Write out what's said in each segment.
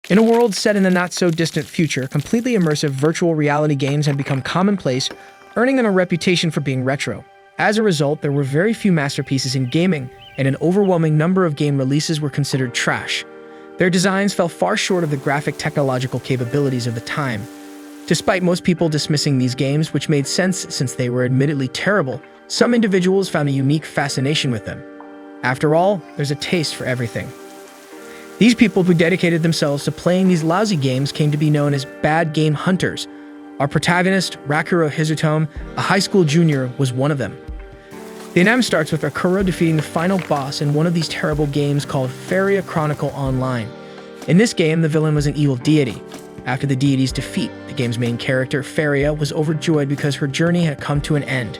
In a world set in the not-so-distant future, completely immersive virtual reality games had become commonplace, earning them a reputation for being retro. As a result, there were very few masterpieces in gaming, and an overwhelming number of game releases were considered trash. Their designs fell far short of the graphic technological capabilities of the time. Despite most people dismissing these games, which made sense since they were admittedly terrible, some individuals found a unique fascination with them. After all, there's a taste for everything. These people who dedicated themselves to playing these lousy games came to be known as bad game hunters. Our protagonist, Rakuro Hizutome, a high school junior, was one of them. The anime starts with Rakuro defeating the final boss in one of these terrible games called Faria Chronicle Online. In this game, the villain was an evil deity. After the deity's defeat, the game's main character, Faria, was overjoyed because her journey had come to an end.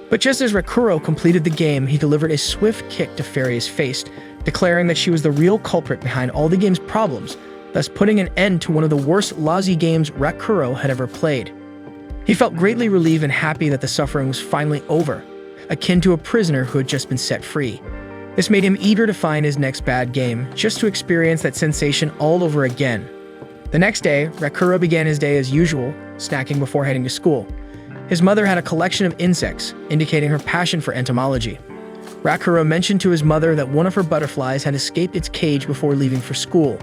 But just as Rakuro completed the game, he delivered a swift kick to Faria's face, declaring that she was the real culprit behind all the game's problems, thus putting an end to one of the worst lousy games Rakuro had ever played. He felt greatly relieved and happy that the suffering was finally over, akin to a prisoner who had just been set free. This made him eager to find his next bad game, just to experience that sensation all over again. The next day, Rakuro began his day as usual, snacking before heading to school. His mother had a collection of insects, indicating her passion for entomology. Rakuro mentioned to his mother that one of her butterflies had escaped its cage before leaving for school.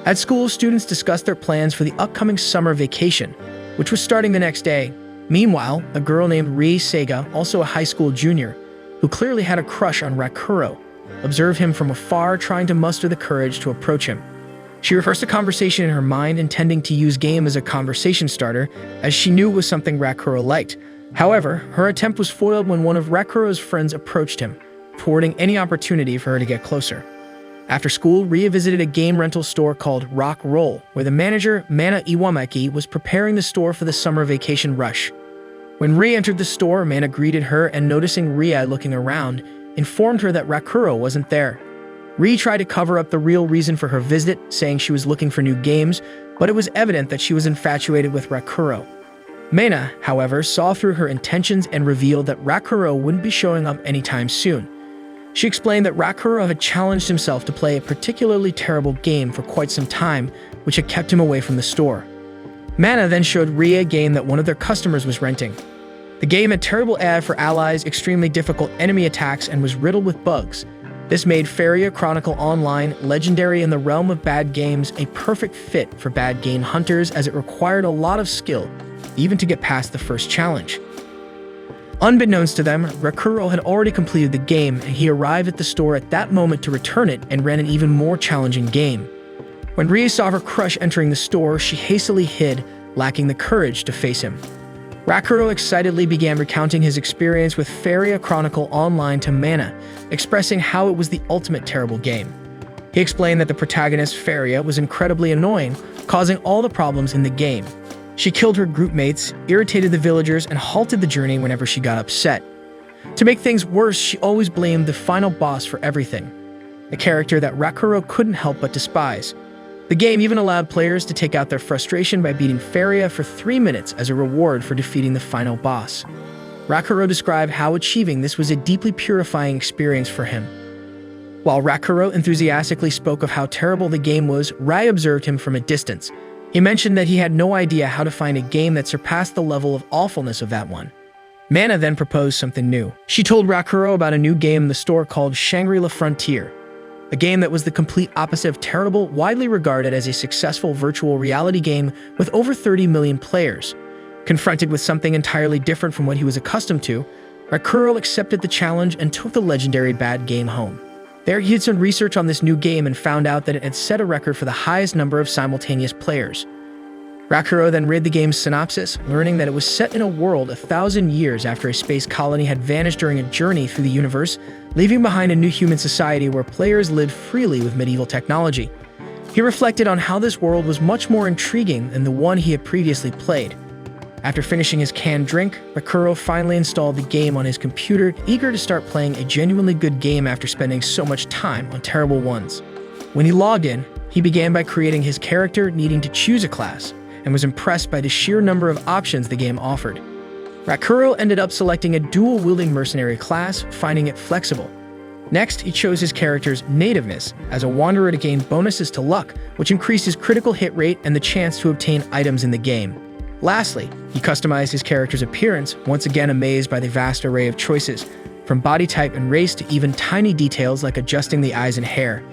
At school, students discussed their plans for the upcoming summer vacation, which was starting the next day. Meanwhile, a girl named Rie Sega, also a high school junior, who clearly had a crush on Rakuro, observed him from afar, trying to muster the courage to approach him. She rehearsed a conversation in her mind, intending to use game as a conversation starter, as she knew it was something Rakuro liked. However, her attempt was foiled when one of Rakuro's friends approached him, thwarting any opportunity for her to get closer. After school, Ria visited a game rental store called Rock Roll, where the manager, Mana Iwamaki, was preparing the store for the summer vacation rush. When Ria entered the store, Mana greeted her and, noticing Ria looking around, informed her that Rakuro wasn't there. Ria tried to cover up the real reason for her visit, saying she was looking for new games, but it was evident that she was infatuated with Rakuro. Mana, however, saw through her intentions and revealed that Rakuro wouldn't be showing up anytime soon. She explained that Rakuro had challenged himself to play a particularly terrible game for quite some time, which had kept him away from the store. Mana then showed Ria a game that one of their customers was renting. The game had terrible ad for allies, extremely difficult enemy attacks, and was riddled with bugs. This made Faria Chronicle Online, legendary in the realm of bad games, a perfect fit for bad game hunters, as it required a lot of skill, even to get past the first challenge. Unbeknownst to them, Rakuro had already completed the game, and he arrived at the store at that moment to return it and ran an even more challenging game. When Ria saw her crush entering the store, she hastily hid, lacking the courage to face him. Rakuro excitedly began recounting his experience with Faria Chronicle Online to Mana, expressing how it was the ultimate terrible game. He explained that the protagonist, Faria, was incredibly annoying, causing all the problems in the game. She killed her group mates, irritated the villagers, and halted the journey whenever she got upset. To make things worse, she always blamed the final boss for everything, a character that Rakuro couldn't help but despise. The game even allowed players to take out their frustration by beating Faria for 3 minutes as a reward for defeating the final boss. Rakuro described how achieving this was a deeply purifying experience for him. While Rakuro enthusiastically spoke of how terrible the game was, Rai observed him from a distance. He mentioned that he had no idea how to find a game that surpassed the level of awfulness of that one. Mana then proposed something new. She told Rakuro about a new game in the store called Shangri-La Frontier, a game that was the complete opposite of terrible, widely regarded as a successful virtual reality game with over 30 million players. Confronted with something entirely different from what he was accustomed to, Rakuro accepted the challenge and took the legendary bad game home. There, he did some research on this new game and found out that it had set a record for the highest number of simultaneous players. Rakuro then read the game's synopsis, learning that it was set in a world 1,000 years after a space colony had vanished during a journey through the universe, leaving behind a new human society where players lived freely with medieval technology. He reflected on how this world was much more intriguing than the one he had previously played. After finishing his canned drink, Rakuro finally installed the game on his computer, eager to start playing a genuinely good game after spending so much time on terrible ones. When he logged in, he began by creating his character, needing to choose a class, and was impressed by the sheer number of options the game offered. Rakuro ended up selecting a dual-wielding mercenary class, finding it flexible. Next, he chose his character's nativeness as a wanderer to gain bonuses to luck, which increased his critical hit rate and the chance to obtain items in the game. Lastly, he customized his character's appearance, once again amazed by the vast array of choices, from body type and race to even tiny details like adjusting the eyes and hair.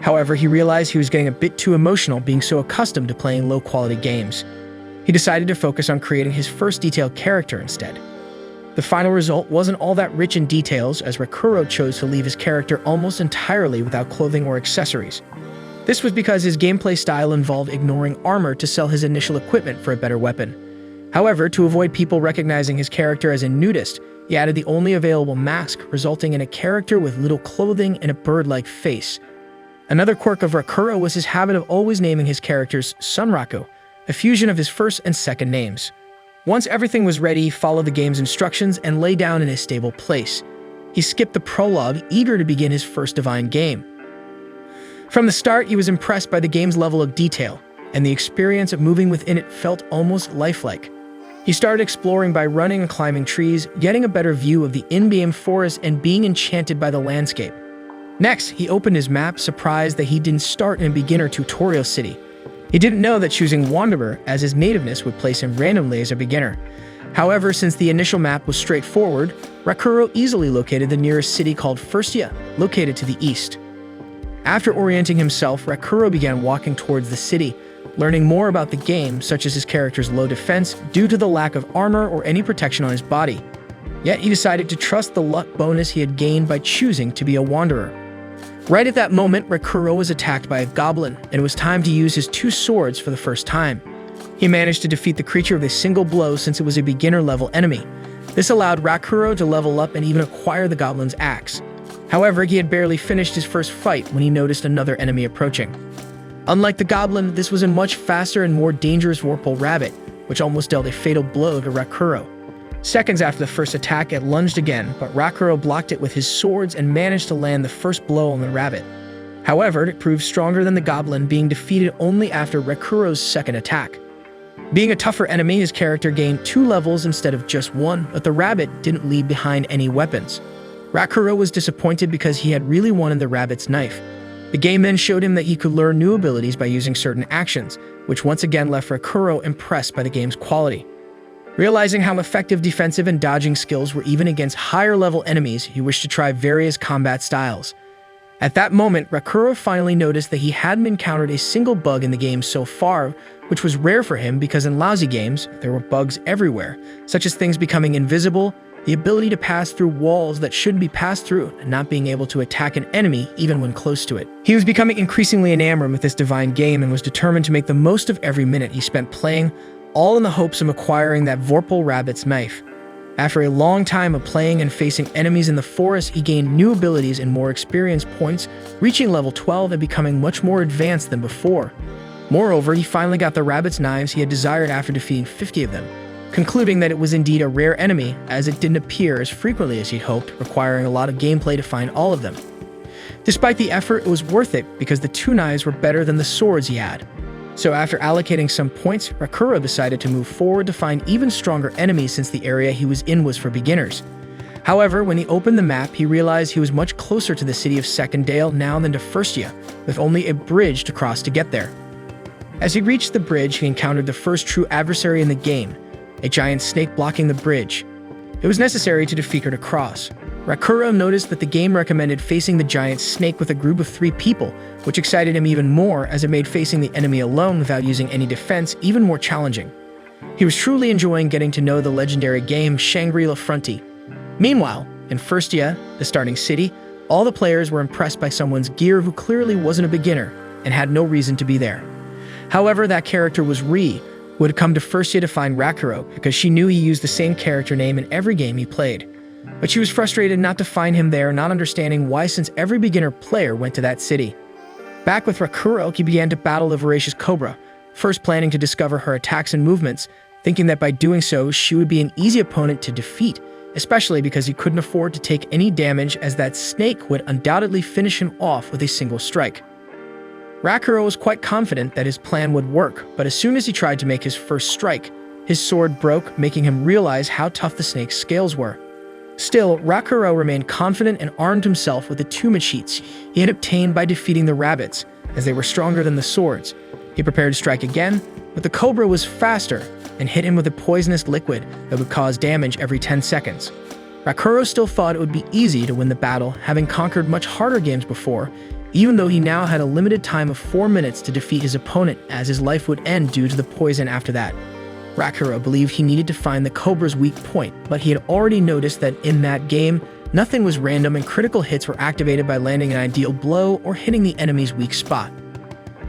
However, he realized he was getting a bit too emotional being so accustomed to playing low-quality games. He decided to focus on creating his first detailed character instead. The final result wasn't all that rich in details, as Rakuro chose to leave his character almost entirely without clothing or accessories. This was because his gameplay style involved ignoring armor to sell his initial equipment for a better weapon. However, to avoid people recognizing his character as a nudist, he added the only available mask, resulting in a character with little clothing and a bird-like face. Another quirk of Rakuro was his habit of always naming his characters Sunraku, a fusion of his first and second names. Once everything was ready, he followed the game's instructions and lay down in a stable place. He skipped the prologue, eager to begin his first divine game. From the start, he was impressed by the game's level of detail, and the experience of moving within it felt almost lifelike. He started exploring by running and climbing trees, getting a better view of the in-game forest and being enchanted by the landscape. Next, he opened his map, surprised that he didn't start in a beginner tutorial city. He didn't know that choosing Wanderer as his nativeness would place him randomly as a beginner. However, since the initial map was straightforward, Rakuro easily located the nearest city called Firstia, located to the east. After orienting himself, Rakuro began walking towards the city, learning more about the game, such as his character's low defense due to the lack of armor or any protection on his body. Yet he decided to trust the luck bonus he had gained by choosing to be a wanderer. Right at that moment, Rakuro was attacked by a goblin, and it was time to use his two swords for the first time. He managed to defeat the creature with a single blow since it was a beginner-level enemy. This allowed Rakuro to level up and even acquire the goblin's axe. However, he had barely finished his first fight when he noticed another enemy approaching. Unlike the goblin, this was a much faster and more dangerous Vorpal rabbit, which almost dealt a fatal blow to Rakuro. Seconds after the first attack, it lunged again, but Rakuro blocked it with his swords and managed to land the first blow on the rabbit. However, it proved stronger than the goblin, being defeated only after Rakuro's second attack. Being a tougher enemy, his character gained 2 levels instead of just 1, but the rabbit didn't leave behind any weapons. Rakuro was disappointed because he had really wanted the rabbit's knife. The game then showed him that he could learn new abilities by using certain actions, which once again left Rakuro impressed by the game's quality. Realizing how effective defensive and dodging skills were even against higher-level enemies, he wished to try various combat styles. At that moment, Rakuro finally noticed that he hadn't encountered a single bug in the game so far, which was rare for him because in lousy games, there were bugs everywhere, such as things becoming invisible, the ability to pass through walls that shouldn't be passed through, and not being able to attack an enemy even when close to it. He was becoming increasingly enamored with this divine game and was determined to make the most of every minute he spent playing, all in the hopes of acquiring that Vorpal rabbit's knife. After a long time of playing and facing enemies in the forest, he gained new abilities and more experience points, reaching level 12 and becoming much more advanced than before. Moreover, he finally got the rabbit's knives he had desired after defeating 50 of them, concluding that it was indeed a rare enemy, as it didn't appear as frequently as he'd hoped, requiring a lot of gameplay to find all of them. Despite the effort, it was worth it because the 2 knives were better than the swords he had. So after allocating some points, Rakuro decided to move forward to find even stronger enemies since the area he was in was for beginners. However, when he opened the map, he realized he was much closer to the city of Secondale now than to Firstia, with only a bridge to cross to get there. As he reached the bridge, he encountered the first true adversary in the game, a giant snake blocking the bridge. It was necessary to defeat her to cross. Rakuro noticed that the game recommended facing the giant snake with a group of 3 people, which excited him even more as it made facing the enemy alone without using any defense even more challenging. He was truly enjoying getting to know the legendary game Shangri-La Fronty. Meanwhile, in Firstia, the starting city, all the players were impressed by someone's gear who clearly wasn't a beginner and had no reason to be there. However, that character was Ri, who had come to Firstia to find Rakuro because she knew he used the same character name in every game he played. But she was frustrated not to find him there, not understanding why since every beginner player went to that city. Back with Rakuro, he began to battle the voracious Cobra, first planning to discover her attacks and movements, thinking that by doing so, she would be an easy opponent to defeat, especially because he couldn't afford to take any damage as that snake would undoubtedly finish him off with a single strike. Rakuro was quite confident that his plan would work, but as soon as he tried to make his first strike, his sword broke, making him realize how tough the snake's scales were. Still, Rakuro remained confident and armed himself with the two machetes he had obtained by defeating the rabbits, as they were stronger than the swords. He prepared to strike again, but the cobra was faster and hit him with a poisonous liquid that would cause damage every 10 seconds. Rakuro still thought it would be easy to win the battle, having conquered much harder games before, even though he now had a limited time of 4 minutes to defeat his opponent, as his life would end due to the poison after that. Rakuro believed he needed to find the cobra's weak point, but he had already noticed that in that game, nothing was random and critical hits were activated by landing an ideal blow or hitting the enemy's weak spot.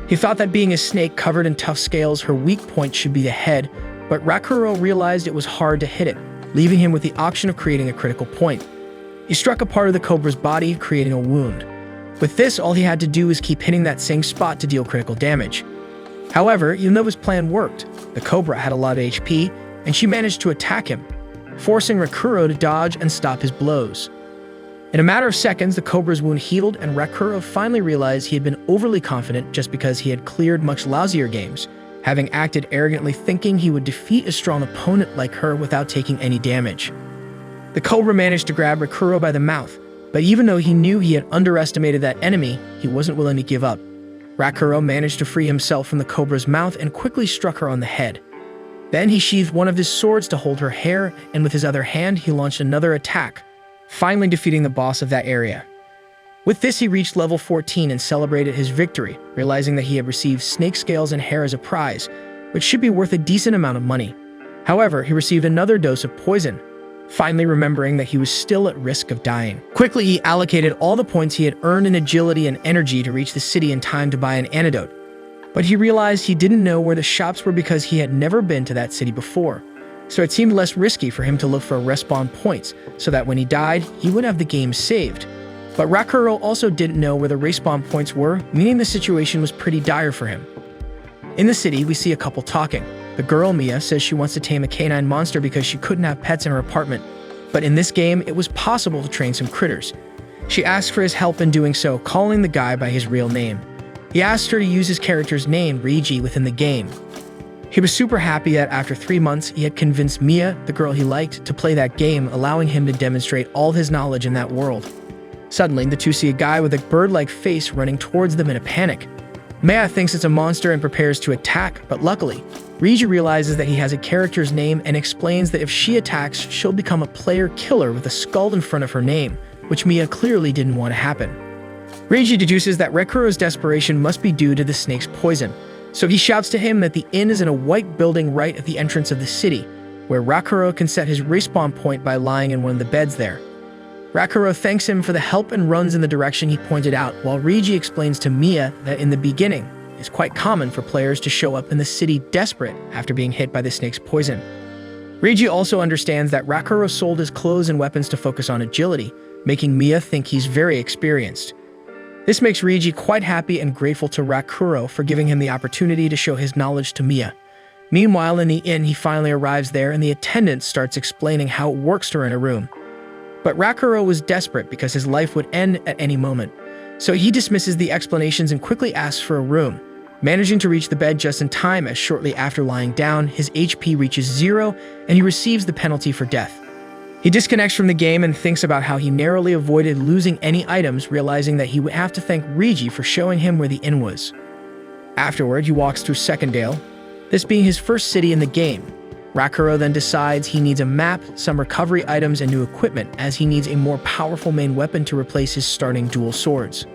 He thought that being a snake covered in tough scales, her weak point should be the head, but Rakuro realized it was hard to hit it, leaving him with the option of creating a critical point. He struck a part of the cobra's body, creating a wound. With this, all he had to do was keep hitting that same spot to deal critical damage. However, even though his plan worked, the cobra had a lot of HP, and she managed to attack him, forcing Rakuro to dodge and stop his blows. In a matter of seconds, the cobra's wound healed, and Rakuro finally realized he had been overly confident just because he had cleared much lousier games, having acted arrogantly thinking he would defeat a strong opponent like her without taking any damage. The cobra managed to grab Rakuro by the mouth, but even though he knew he had underestimated that enemy, he wasn't willing to give up. Rakuro managed to free himself from the cobra's mouth and quickly struck her on the head. Then he sheathed one of his swords to hold her hair, and with his other hand, he launched another attack, finally defeating the boss of that area. With this, he reached level 14 and celebrated his victory, realizing that he had received snake scales and hair as a prize, which should be worth a decent amount of money. However, he received another dose of poison, finally remembering that he was still at risk of dying. Quickly, he allocated all the points he had earned in agility and energy to reach the city in time to buy an antidote. But he realized he didn't know where the shops were because he had never been to that city before. So it seemed less risky for him to look for respawn points, so that when he died, he would have the game saved. But Rakuro also didn't know where the respawn points were, meaning the situation was pretty dire for him. In the city, we see a couple talking. The girl, Mia, says she wants to tame a canine monster because she couldn't have pets in her apartment. But in this game, it was possible to train some critters. She asked for his help in doing so, calling the guy by his real name. He asked her to use his character's name, Reiji, within the game. He was super happy that after 3 months, he had convinced Mia, the girl he liked, to play that game, allowing him to demonstrate all his knowledge in that world. Suddenly, the two see a guy with a bird-like face running towards them in a panic. Mia thinks it's a monster and prepares to attack, but luckily, Reiji realizes that he has a character's name and explains that if she attacks, she'll become a player killer with a skull in front of her name, which Mia clearly didn't want to happen. Reiji deduces that Rakuro's desperation must be due to the snake's poison, so he shouts to him that the inn is in a white building right at the entrance of the city, where Rakuro can set his respawn point by lying in one of the beds there. Rakuro thanks him for the help and runs in the direction he pointed out, while Reiji explains to Mia that in the beginning, it's quite common for players to show up in the city desperate after being hit by the snake's poison. Reiji also understands that Rakuro sold his clothes and weapons to focus on agility, making Mia think he's very experienced. This makes Reiji quite happy and grateful to Rakuro for giving him the opportunity to show his knowledge to Mia. Meanwhile, in the inn, he finally arrives there and the attendant starts explaining how it works to rent a room. But Rakuro was desperate because his life would end at any moment, so he dismisses the explanations and quickly asks for a room, managing to reach the bed just in time as shortly after lying down, his HP reaches 0 and he receives the penalty for death. He disconnects from the game and thinks about how he narrowly avoided losing any items, realizing that he would have to thank Reiji for showing him where the inn was. Afterward, he walks through Secondale, this being his first city in the game. Rakuro then decides he needs a map, some recovery items, and new equipment, as he needs a more powerful main weapon to replace his starting dual swords.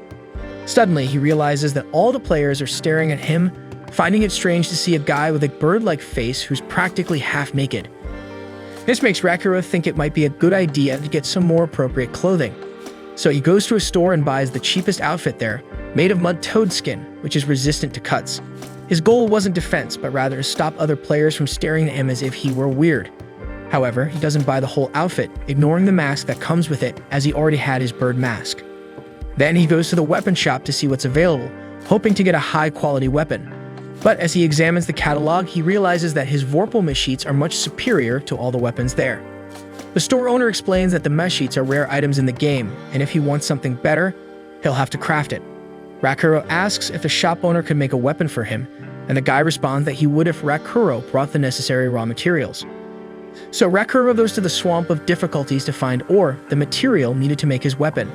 Suddenly, he realizes that all the players are staring at him, finding it strange to see a guy with a bird-like face who's practically half naked. This makes Rakuro think it might be a good idea to get some more appropriate clothing. So he goes to a store and buys the cheapest outfit there, made of mud toad skin, which is resistant to cuts. His goal wasn't defense, but rather to stop other players from staring at him as if he were weird. However, he doesn't buy the whole outfit, ignoring the mask that comes with it, as he already had his bird mask. Then he goes to the weapon shop to see what's available, hoping to get a high-quality weapon. But as he examines the catalog, he realizes that his Vorpal mesh sheets are much superior to all the weapons there. The store owner explains that the mesh sheets are rare items in the game, and if he wants something better, he'll have to craft it. Rakuro asks if the shop owner could make a weapon for him, and the guy responds that he would if Rakuro brought the necessary raw materials. So Rakuro goes to the Swamp of Difficulties to find ore, the material needed to make his weapon.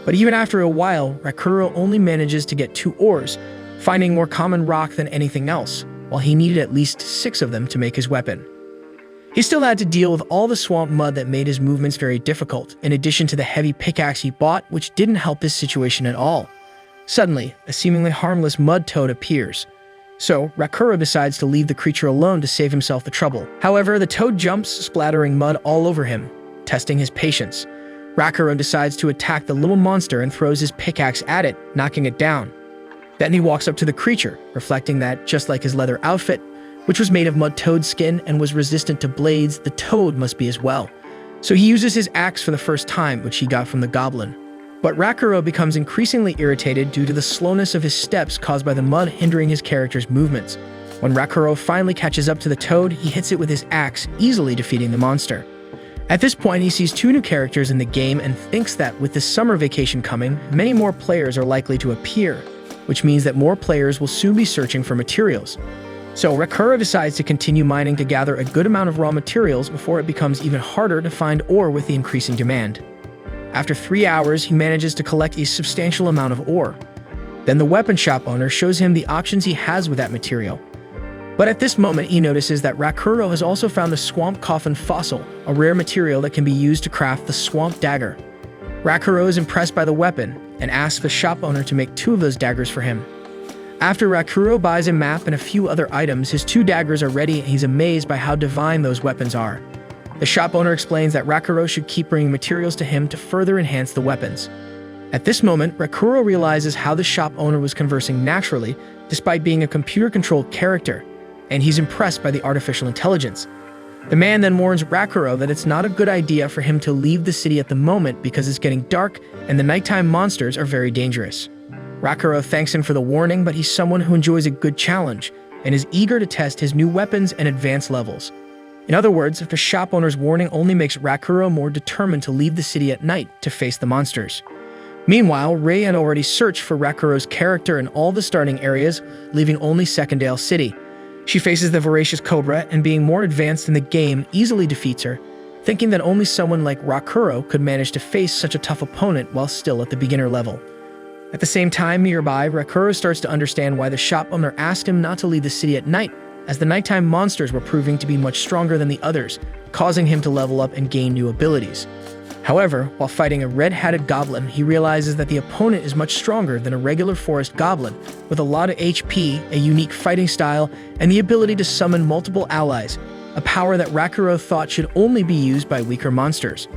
But even after a while, Rakuro only manages to get 2 ores, finding more common rock than anything else, while he needed at least 6 of them to make his weapon. He still had to deal with all the swamp mud that made his movements very difficult, in addition to the heavy pickaxe he bought, which didn't help his situation at all. Suddenly, a seemingly harmless mud toad appears. So, Rakuro decides to leave the creature alone to save himself the trouble. However, the toad jumps, splattering mud all over him, testing his patience. Rakuro decides to attack the little monster and throws his pickaxe at it, knocking it down. Then he walks up to the creature, reflecting that, just like his leather outfit, which was made of mud toad skin and was resistant to blades, the toad must be as well. So he uses his axe for the first time, which he got from the goblin. But Rakuro becomes increasingly irritated due to the slowness of his steps caused by the mud hindering his character's movements. When Rakuro finally catches up to the toad, he hits it with his axe, easily defeating the monster. At this point, he sees 2 new characters in the game and thinks that with the summer vacation coming, many more players are likely to appear, which means that more players will soon be searching for materials. So Rakuro decides to continue mining to gather a good amount of raw materials before it becomes even harder to find ore with the increasing demand. After 3 hours, he manages to collect a substantial amount of ore. Then the weapon shop owner shows him the options he has with that material. But at this moment, he notices that Rakuro has also found the swamp coffin fossil, a rare material that can be used to craft the swamp dagger. Rakuro is impressed by the weapon and asks the shop owner to make 2 of those daggers for him. After Rakuro buys a map and a few other items, his 2 daggers are ready and he's amazed by how divine those weapons are. The shop owner explains that Rakuro should keep bringing materials to him to further enhance the weapons. At this moment, Rakuro realizes how the shop owner was conversing naturally, despite being a computer-controlled character, and he's impressed by the artificial intelligence. The man then warns Rakuro that it's not a good idea for him to leave the city at the moment because it's getting dark and the nighttime monsters are very dangerous. Rakuro thanks him for the warning, but he's someone who enjoys a good challenge and is eager to test his new weapons and advanced levels. In other words, the shop owner's warning only makes Rakuro more determined to leave the city at night to face the monsters. Meanwhile, Rei had already searched for Rakuro's character in all the starting areas, leaving only Secondale City. She faces the voracious Cobra and, being more advanced in the game, easily defeats her, thinking that only someone like Rakuro could manage to face such a tough opponent while still at the beginner level. At the same time, nearby, Rakuro starts to understand why the shop owner asked him not to leave the city at night, as the nighttime monsters were proving to be much stronger than the others, causing him to level up and gain new abilities. However, while fighting a red-hatted goblin, he realizes that the opponent is much stronger than a regular forest goblin, with a lot of HP, a unique fighting style, and the ability to summon multiple allies, a power that Rakuro thought should only be used by weaker monsters.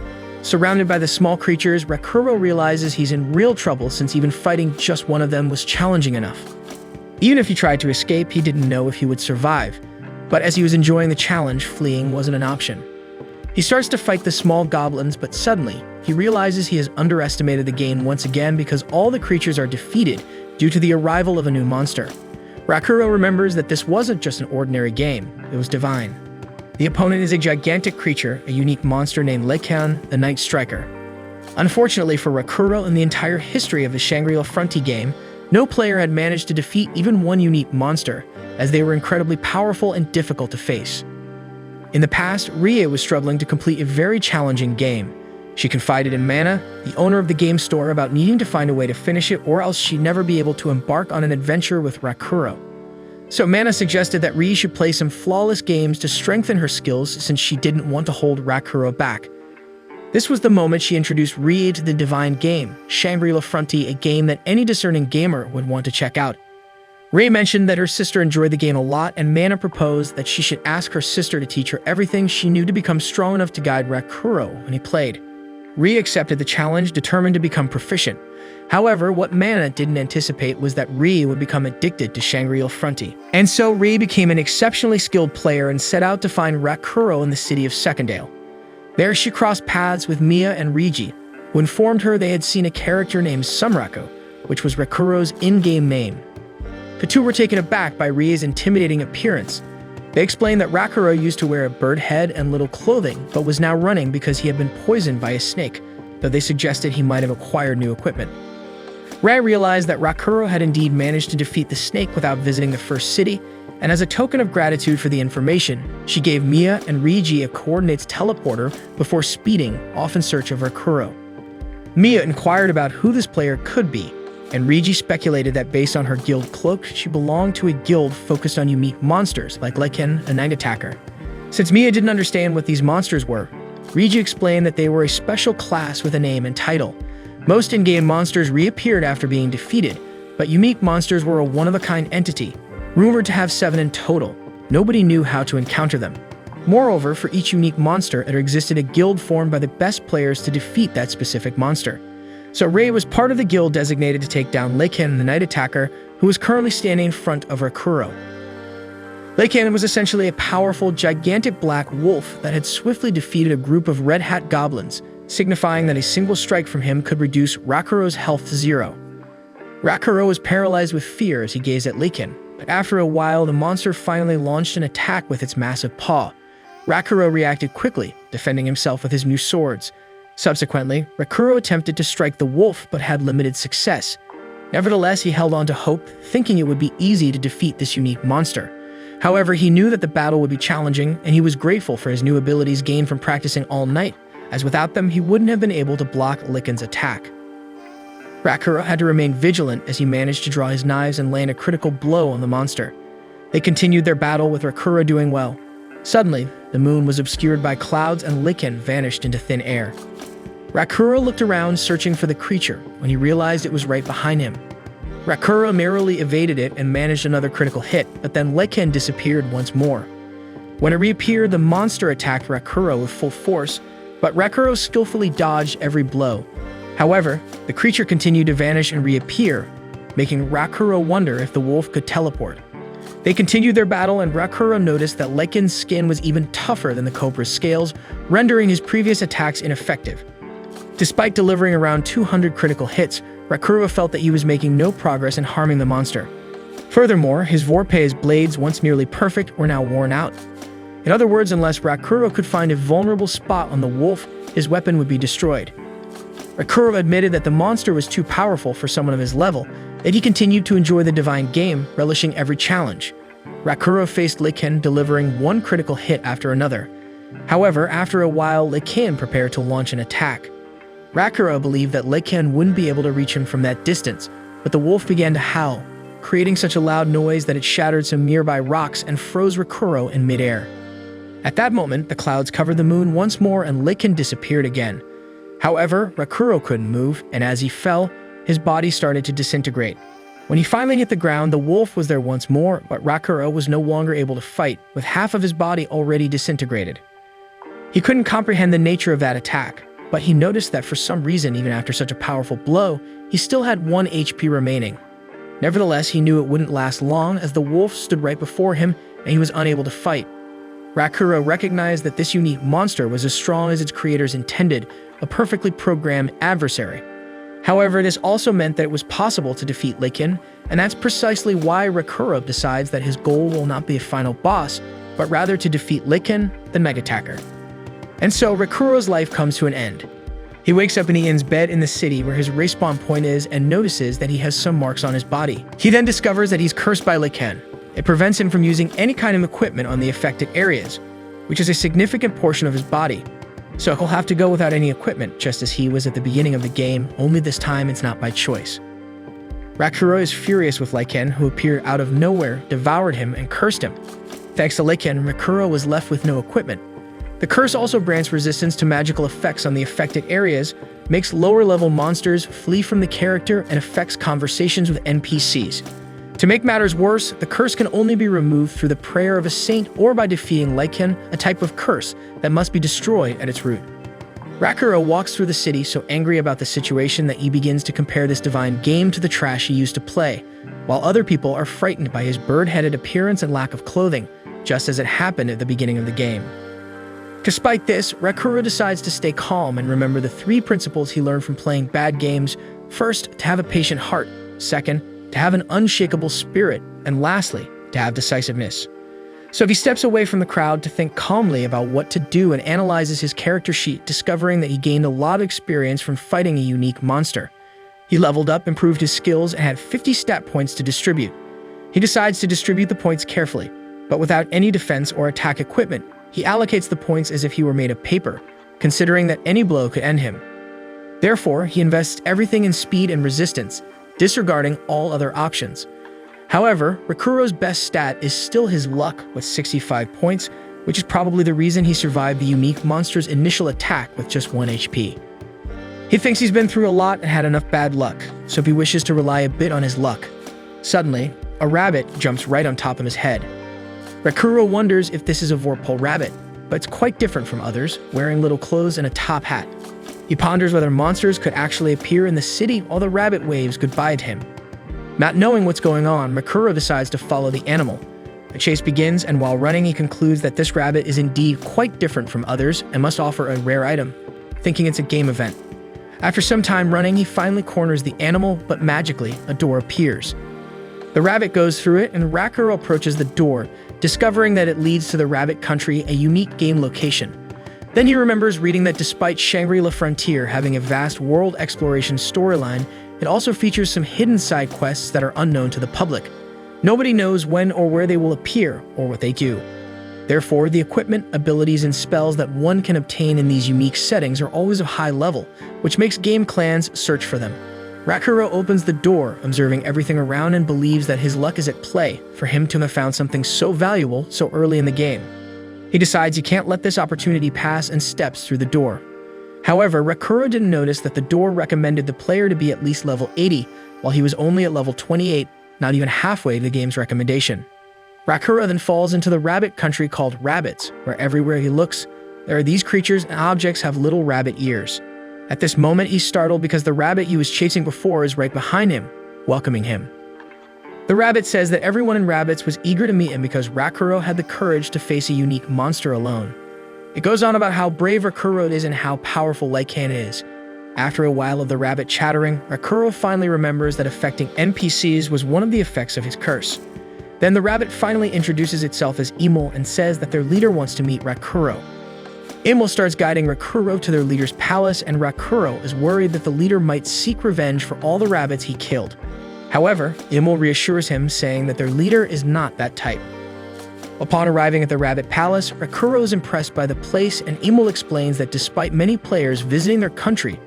Surrounded by the small creatures, Rakuro realizes he's in real trouble since even fighting just one of them was challenging enough. Even if he tried to escape, he didn't know if he would survive. But as he was enjoying the challenge, fleeing wasn't an option. He starts to fight the small goblins, but suddenly, he realizes he has underestimated the game once again because all the creatures are defeated due to the arrival of a new monster. Rakuro remembers that this wasn't just an ordinary game, it was divine. The opponent is a gigantic creature, a unique monster named Lekan, the Night Striker. Unfortunately for Rakuro, in the entire history of the Shangri-La Frontier game, no player had managed to defeat even one unique monster, as they were incredibly powerful and difficult to face. In the past, Rie was struggling to complete a very challenging game. She confided in Mana, the owner of the game store, about needing to find a way to finish it or else she'd never be able to embark on an adventure with Rakuro. So Mana suggested that Rie should play some flawless games to strengthen her skills since she didn't want to hold Rakuro back. This was the moment she introduced Rie to the divine game, Shangri-La Frontier, a game that any discerning gamer would want to check out. Rie mentioned that her sister enjoyed the game a lot, and Mana proposed that she should ask her sister to teach her everything she knew to become strong enough to guide Rakuro when he played. Rie accepted the challenge, determined to become proficient. However, what Mana didn't anticipate was that Rie would become addicted to Shangri-La Frontier. And so Rie became an exceptionally skilled player and set out to find Rakuro in the city of Secondale. There she crossed paths with Mia and Rigi, who informed her they had seen a character named Sumrako, which was Rakuro's in-game name. The two were taken aback by Rie's intimidating appearance. They explained that Rakuro used to wear a bird head and little clothing, but was now running because he had been poisoned by a snake, though they suggested he might have acquired new equipment. Rei realized that Rakuro had indeed managed to defeat the snake without visiting the first city, and as a token of gratitude for the information, she gave Mia and Riji a coordinates teleporter before speeding off in search of Rakuro. Mia inquired about who this player could be, and Riji speculated that based on her guild cloak, she belonged to a guild focused on unique monsters like Lycan, a night attacker. Since Mia didn't understand what these monsters were, Riji explained that they were a special class with a name and title. Most in-game monsters reappeared after being defeated, but unique monsters were a one-of-a-kind entity, rumored to have 7 in total. Nobody knew how to encounter them. Moreover, for each unique monster, there existed a guild formed by the best players to defeat that specific monster. So Rei was part of the guild designated to take down Lycan, the night attacker, who was currently standing in front of Rakuro. Lycan was essentially a powerful, gigantic black wolf that had swiftly defeated a group of red hat goblins, signifying that a single strike from him could reduce Rakuro's health to 0. Rakuro was paralyzed with fear as he gazed at Lycan, but after a while the monster finally launched an attack with its massive paw. Rakuro reacted quickly, defending himself with his new swords. Subsequently, Rakuro attempted to strike the wolf but had limited success. Nevertheless, he held on to hope, thinking it would be easy to defeat this unique monster. However, he knew that the battle would be challenging, and he was grateful for his new abilities gained from practicing all night, as without them he wouldn't have been able to block Lycan's attack. Rakuro had to remain vigilant as he managed to draw his knives and land a critical blow on the monster. They continued their battle with Rakuro doing well. Suddenly, the moon was obscured by clouds and Lycan vanished into thin air. Rakuro looked around searching for the creature when he realized it was right behind him. Rakuro merrily evaded it and managed another critical hit, but then Lycan disappeared once more. When it reappeared, the monster attacked Rakuro with full force, but Rakuro skillfully dodged every blow. However, the creature continued to vanish and reappear, making Rakuro wonder if the wolf could teleport. They continued their battle, and Rakuro noticed that Lycan's skin was even tougher than the cobra's scales, rendering his previous attacks ineffective. Despite delivering around 200 critical hits, Rakuro felt that he was making no progress in harming the monster. Furthermore, his Vorpei's blades, once nearly perfect, were now worn out. In other words, unless Rakuro could find a vulnerable spot on the wolf, his weapon would be destroyed. Rakuro admitted that the monster was too powerful for someone of his level, yet he continued to enjoy the divine game, relishing every challenge. Rakuro faced Lycan, delivering one critical hit after another. However, after a while, Lycan prepared to launch an attack. Rakuro believed that Lycan wouldn't be able to reach him from that distance, but the wolf began to howl, creating such a loud noise that it shattered some nearby rocks and froze Rakuro in midair. At that moment, the clouds covered the moon once more and Lycan disappeared again. However, Rakuro couldn't move, and as he fell, his body started to disintegrate. When he finally hit the ground, the wolf was there once more, but Rakuro was no longer able to fight, with half of his body already disintegrated. He couldn't comprehend the nature of that attack, but he noticed that for some reason, even after such a powerful blow, he still had 1 HP remaining. Nevertheless, he knew it wouldn't last long as the wolf stood right before him and he was unable to fight. Rakuro recognized that this unique monster was as strong as its creators intended, a perfectly programmed adversary. However, this also meant that it was possible to defeat Lycan, and that's precisely why Rakuro decides that his goal will not be a final boss, but rather to defeat Lycan, the Mega-Attacker. And so, Rakuro's life comes to an end. He wakes up in Ian's bed in the city where his respawn point is and notices that he has some marks on his body. He then discovers that he's cursed by Lycan. It prevents him from using any kind of equipment on the affected areas, which is a significant portion of his body. So he'll have to go without any equipment, just as he was at the beginning of the game, only this time it's not by choice. Rakuro is furious with Lycan, who appeared out of nowhere, devoured him, and cursed him. Thanks to Lycan, Rakuro was left with no equipment. The curse also grants resistance to magical effects on the affected areas, makes lower-level monsters flee from the character, and affects conversations with NPCs. To make matters worse, the curse can only be removed through the prayer of a saint or by defeating Lycan, a type of curse that must be destroyed at its root. Rakuro walks through the city so angry about the situation that he begins to compare this divine game to the trash he used to play, while other people are frightened by his bird-headed appearance and lack of clothing, just as it happened at the beginning of the game. Despite this, Rakuro decides to stay calm and remember the 3 principles he learned from playing bad games. First, to have a patient heart. Second, to have an unshakable spirit. And lastly, to have decisiveness. So if he steps away from the crowd to think calmly about what to do and analyzes his character sheet, discovering that he gained a lot of experience from fighting a unique monster. He leveled up, improved his skills, and had 50 stat points to distribute. He decides to distribute the points carefully, but without any defense or attack equipment. He allocates the points as if he were made of paper, considering that any blow could end him. Therefore, he invests everything in speed and resistance, disregarding all other options. However, Rakuro's best stat is still his luck with 65 points, which is probably the reason he survived the unique monster's initial attack with just 1 HP. He thinks he's been through a lot and had enough bad luck, so he wishes to rely a bit on his luck. Suddenly, a rabbit jumps right on top of his head. Rakuro wonders if this is a Vorpal rabbit, but it's quite different from others, wearing little clothes and a top hat. He ponders whether monsters could actually appear in the city while the rabbit waves goodbye to him. Not knowing what's going on, Rakuro decides to follow the animal. The chase begins, and while running, he concludes that this rabbit is indeed quite different from others and must offer a rare item, thinking it's a game event. After some time running, he finally corners the animal, but magically, a door appears. The rabbit goes through it, and Rakuro approaches the door, discovering that it leads to the Rabbit Country, a unique game location. Then he remembers reading that despite Shangri-La Frontier having a vast world exploration storyline, it also features some hidden side quests that are unknown to the public. Nobody knows when or where they will appear or what they do. Therefore, the equipment, abilities, and spells that one can obtain in these unique settings are always of high level, which makes game clans search for them. Rakuro opens the door, observing everything around, and believes that his luck is at play for him to have found something so valuable so early in the game. He decides he can't let this opportunity pass and steps through the door. However, Rakuro didn't notice that the door recommended the player to be at least level 80, while he was only at level 28, not even halfway to the game's recommendation. Rakuro then falls into the rabbit country called Rabbits, where everywhere he looks, there are these creatures and objects have little rabbit ears. At this moment, he's startled because the rabbit he was chasing before is right behind him, welcoming him. The rabbit says that everyone in Rabbits was eager to meet him because Rakuro had the courage to face a unique monster alone. It goes on about how brave Rakuro is and how powerful Lycan is. After a while of the rabbit chattering, Rakuro finally remembers that affecting NPCs was one of the effects of his curse. Then the rabbit finally introduces itself as Emil and says that their leader wants to meet Rakuro. Emil starts guiding Rakuro to their leader's palace, and Rakuro is worried that the leader might seek revenge for all the rabbits he killed. However, Emil reassures him, saying that their leader is not that type. Upon arriving at the rabbit palace, Rakuro is impressed by the place, and Emil explains that despite many players visiting their country,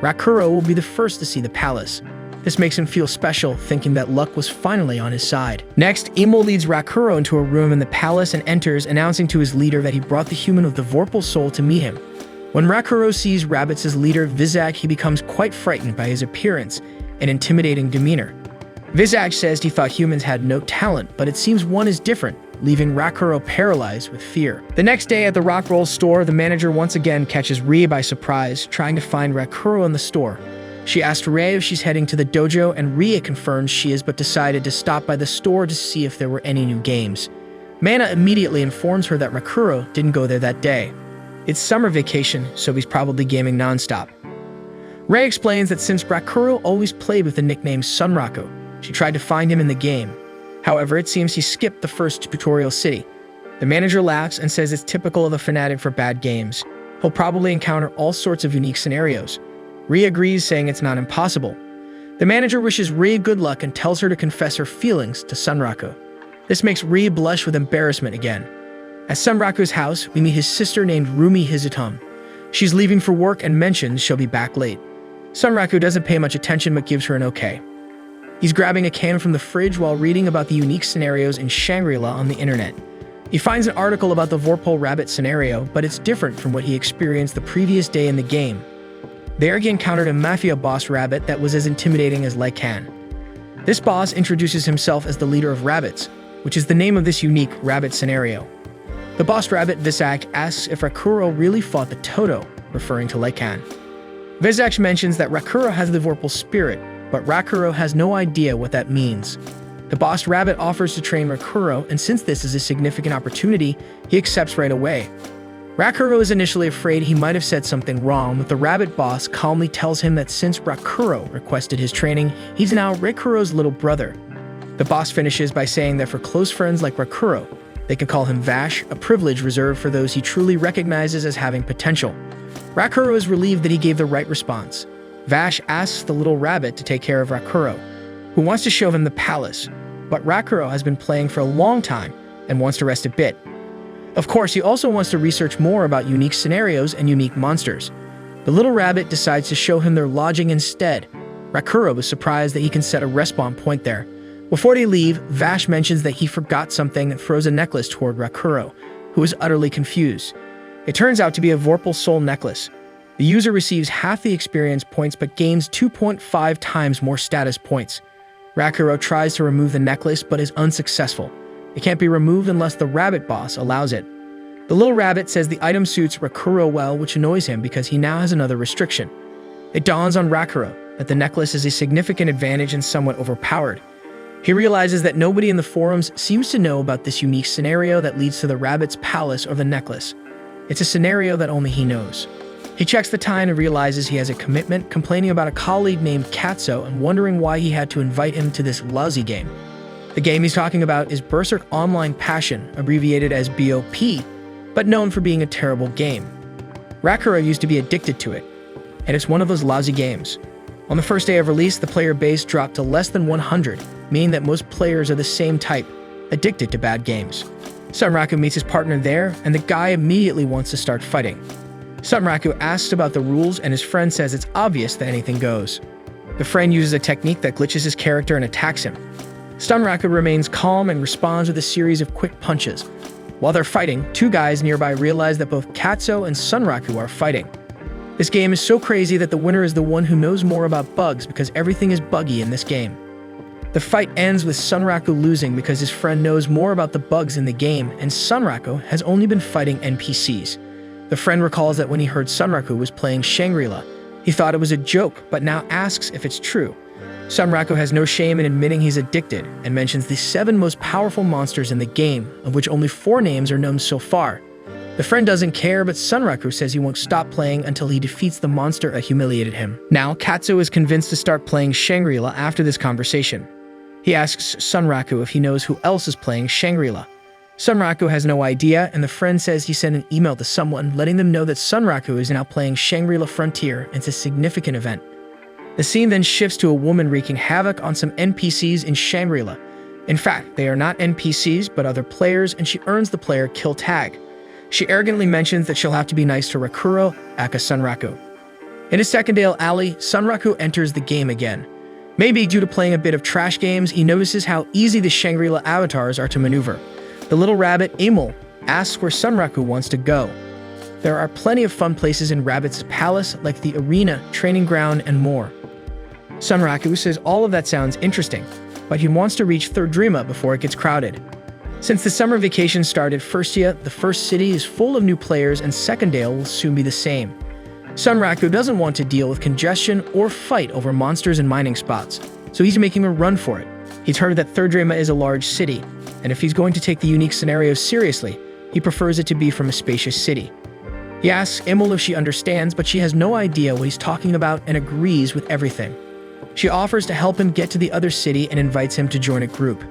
Rakuro will be the first to see the palace. This makes him feel special, thinking that luck was finally on his side. Next, Emil leads Rakuro into a room in the palace and enters, announcing to his leader that he brought the human of the Vorpal soul to meet him. When Rakuro sees Rabbits' leader, Vizak, he becomes quite frightened by his appearance and intimidating demeanor. Vizak says he thought humans had no talent, but it seems one is different, leaving Rakuro paralyzed with fear. The next day at the Rockroll store, the manager once again catches Rie by surprise, trying to find Rakuro in the store. She asks Rie if she's heading to the dojo, and Rie confirms she is, but decided to stop by the store to see if there were any new games. Mana immediately informs her that Rakuro didn't go there that day. It's summer vacation, so he's probably gaming nonstop. Rie explains that since Rakuro always played with the nickname Sunraku, she tried to find him in the game. However, it seems he skipped the first tutorial city. The manager laughs and says it's typical of a fanatic for bad games. He'll probably encounter all sorts of unique scenarios. Rie agrees, saying it's not impossible. The manager wishes Rie good luck and tells her to confess her feelings to Sunraku. This makes Rie blush with embarrassment again. At Sunraku's house, we meet his sister named Rumi Hizutom. She's leaving for work and mentions she'll be back late. Sunraku doesn't pay much attention but gives her an okay. He's grabbing a can from the fridge while reading about the unique scenarios in Shangri-La on the internet. He finds an article about the Vorpal rabbit scenario, but it's different from what he experienced the previous day in the game. There he encountered a mafia boss rabbit that was as intimidating as Lycan. This boss introduces himself as the leader of Rabbits, which is the name of this unique rabbit scenario. The boss rabbit, Vizak, asks if Rakuro really fought the Toto, referring to Lycan. Vizak mentions that Rakuro has the Vorpal spirit, but Rakuro has no idea what that means. The boss rabbit offers to train Rakuro, and since this is a significant opportunity, he accepts right away. Rakuro is initially afraid he might have said something wrong, but the rabbit boss calmly tells him that since Rakuro requested his training, he's now Rakuro's little brother. The boss finishes by saying that for close friends like Rakuro, they can call him Vash, a privilege reserved for those he truly recognizes as having potential. Rakuro is relieved that he gave the right response. Vash asks the little rabbit to take care of Rakuro, who wants to show him the palace, but Rakuro has been playing for a long time and wants to rest a bit. Of course, he also wants to research more about unique scenarios and unique monsters. The little rabbit decides to show him their lodging instead. Rakuro is surprised that he can set a respawn point there. Before they leave, Vash mentions that he forgot something and throws a necklace toward Rakuro, who is utterly confused. It turns out to be a Vorpal Soul necklace. The user receives half the experience points but gains 2.5 times more status points. Rakuro tries to remove the necklace but is unsuccessful. It can't be removed unless the rabbit boss allows it. The little rabbit says the item suits Rakuro well, which annoys him because he now has another restriction. It dawns on Rakuro that the necklace is a significant advantage and somewhat overpowered. He realizes that nobody in the forums seems to know about this unique scenario that leads to the rabbit's palace or the necklace. It's a scenario that only he knows. He checks the time and realizes he has a commitment, complaining about a colleague named Katso and wondering why he had to invite him to this lousy game. The game he's talking about is Berserk Online Passion, abbreviated as BOP, but known for being a terrible game. Rakuro used to be addicted to it, and it's one of those lousy games. On the first day of release, the player base dropped to less than 100, meaning that most players are the same type, addicted to bad games. Sunraku meets his partner there, and the guy immediately wants to start fighting. Sunraku asks about the rules, and his friend says it's obvious that anything goes. The friend uses a technique that glitches his character and attacks him. Sunraku remains calm and responds with a series of quick punches. While they're fighting, two guys nearby realize that both Katso and Sunraku are fighting. This game is so crazy that the winner is the one who knows more about bugs because everything is buggy in this game. The fight ends with Sunraku losing because his friend knows more about the bugs in the game, and Sunraku has only been fighting NPCs. The friend recalls that when he heard Sunraku was playing Shangri-La, he thought it was a joke, but now asks if it's true. Sunraku has no shame in admitting he's addicted and mentions the 7 most powerful monsters in the game, of which only 4 names are known so far. The friend doesn't care, but Sunraku says he won't stop playing until he defeats the monster that humiliated him. Now, Katsu is convinced to start playing Shangri-La after this conversation. He asks Sunraku if he knows who else is playing Shangri-La. Sunraku has no idea, and the friend says he sent an email to someone letting them know that Sunraku is now playing Shangri-La Frontier, and it's a significant event. The scene then shifts to a woman wreaking havoc on some NPCs in Shangri-La. In fact, they are not NPCs, but other players, and she earns the player kill tag. She arrogantly mentions that she'll have to be nice to Rakuro, aka Sunraku. In his second-day alley, Sunraku enters the game again. Maybe due to playing a bit of trash games, he notices how easy the Shangri-La avatars are to maneuver. The little rabbit, Emil, asks where Sunraku wants to go. There are plenty of fun places in Rabbit's palace, like the arena, training ground, and more. Sunraku says all of that sounds interesting, but he wants to reach Third Dreama before it gets crowded. Since the summer vacation started, Firstia, the first city, is full of new players, and Secondale will soon be the same. Sunraku doesn't want to deal with congestion or fight over monsters and mining spots, so he's making a run for it. He's heard that Third Dreama is a large city, and if he's going to take the unique scenarios seriously, he prefers it to be from a spacious city. He asks Emil if she understands, but she has no idea what he's talking about and agrees with everything. She offers to help him get to the other city and invites him to join a group.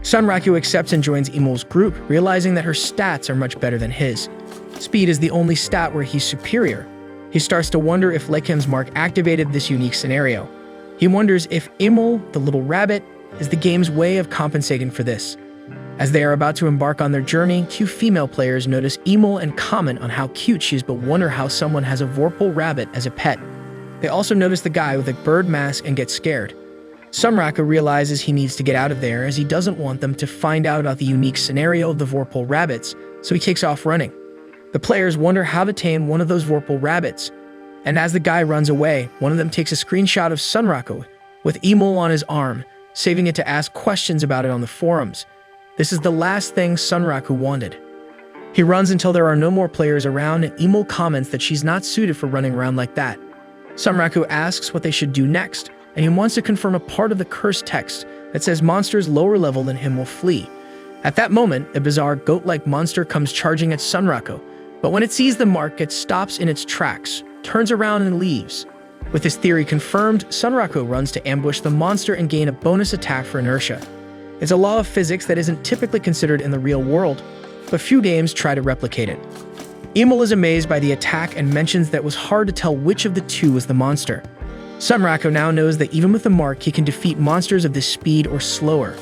Sunraku accepts and joins Emil's group, realizing that her stats are much better than his. Speed is the only stat where he's superior. He starts to wonder if Lekem's mark activated this unique scenario. He wonders if Emil, the little rabbit, is the game's way of compensating for this. As they are about to embark on their journey, 2 female players notice Emil and comment on how cute she is but wonder how someone has a Vorpal rabbit as a pet. They also notice the guy with a bird mask and get scared. Sunraku realizes he needs to get out of there as he doesn't want them to find out about the unique scenario of the Vorpal rabbits, so he takes off running. The players wonder how to tame one of those Vorpal rabbits, and as the guy runs away, one of them takes a screenshot of Sunraku with Emil on his arm, saving it to ask questions about it on the forums. This is the last thing Sunraku wanted. He runs until there are no more players around, and Emil comments that she's not suited for running around like that. Sunraku asks what they should do next, and he wants to confirm a part of the cursed text that says monsters lower level than him will flee. At that moment, a bizarre goat-like monster comes charging at Sunraku, but when it sees the mark, it stops in its tracks, turns around and leaves. With his theory confirmed, Sunraku runs to ambush the monster and gain a bonus attack for inertia. It's a law of physics that isn't typically considered in the real world, but few games try to replicate it. Emil is amazed by the attack and mentions that it was hard to tell which of the two was the monster. Sunraku now knows that even with the mark, he can defeat monsters of this speed or slower.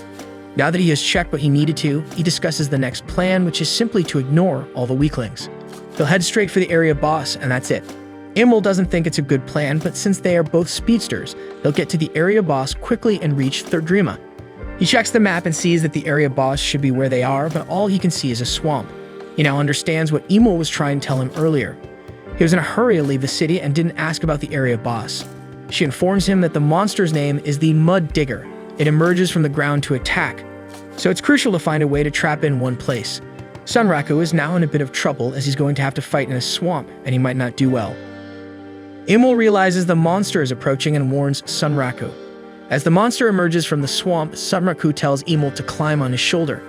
Now that he has checked what he needed to, he discusses the next plan, which is simply to ignore all the weaklings. He'll head straight for the area boss, and that's it. Imul doesn't think it's a good plan, but since they are both speedsters, they'll get to the area boss quickly and reach Thirdrima. He checks the map and sees that the area boss should be where they are, but all he can see is a swamp. He now understands what Imul was trying to tell him earlier. He was in a hurry to leave the city and didn't ask about the area boss. She informs him that the monster's name is the Mud Digger. It emerges from the ground to attack, so it's crucial to find a way to trap in one place. Sunraku is now in a bit of trouble as he's going to have to fight in a swamp, and he might not do well. Imul realizes the monster is approaching and warns Sunraku. As the monster emerges from the swamp, Sunraku tells Imul to climb on his shoulder.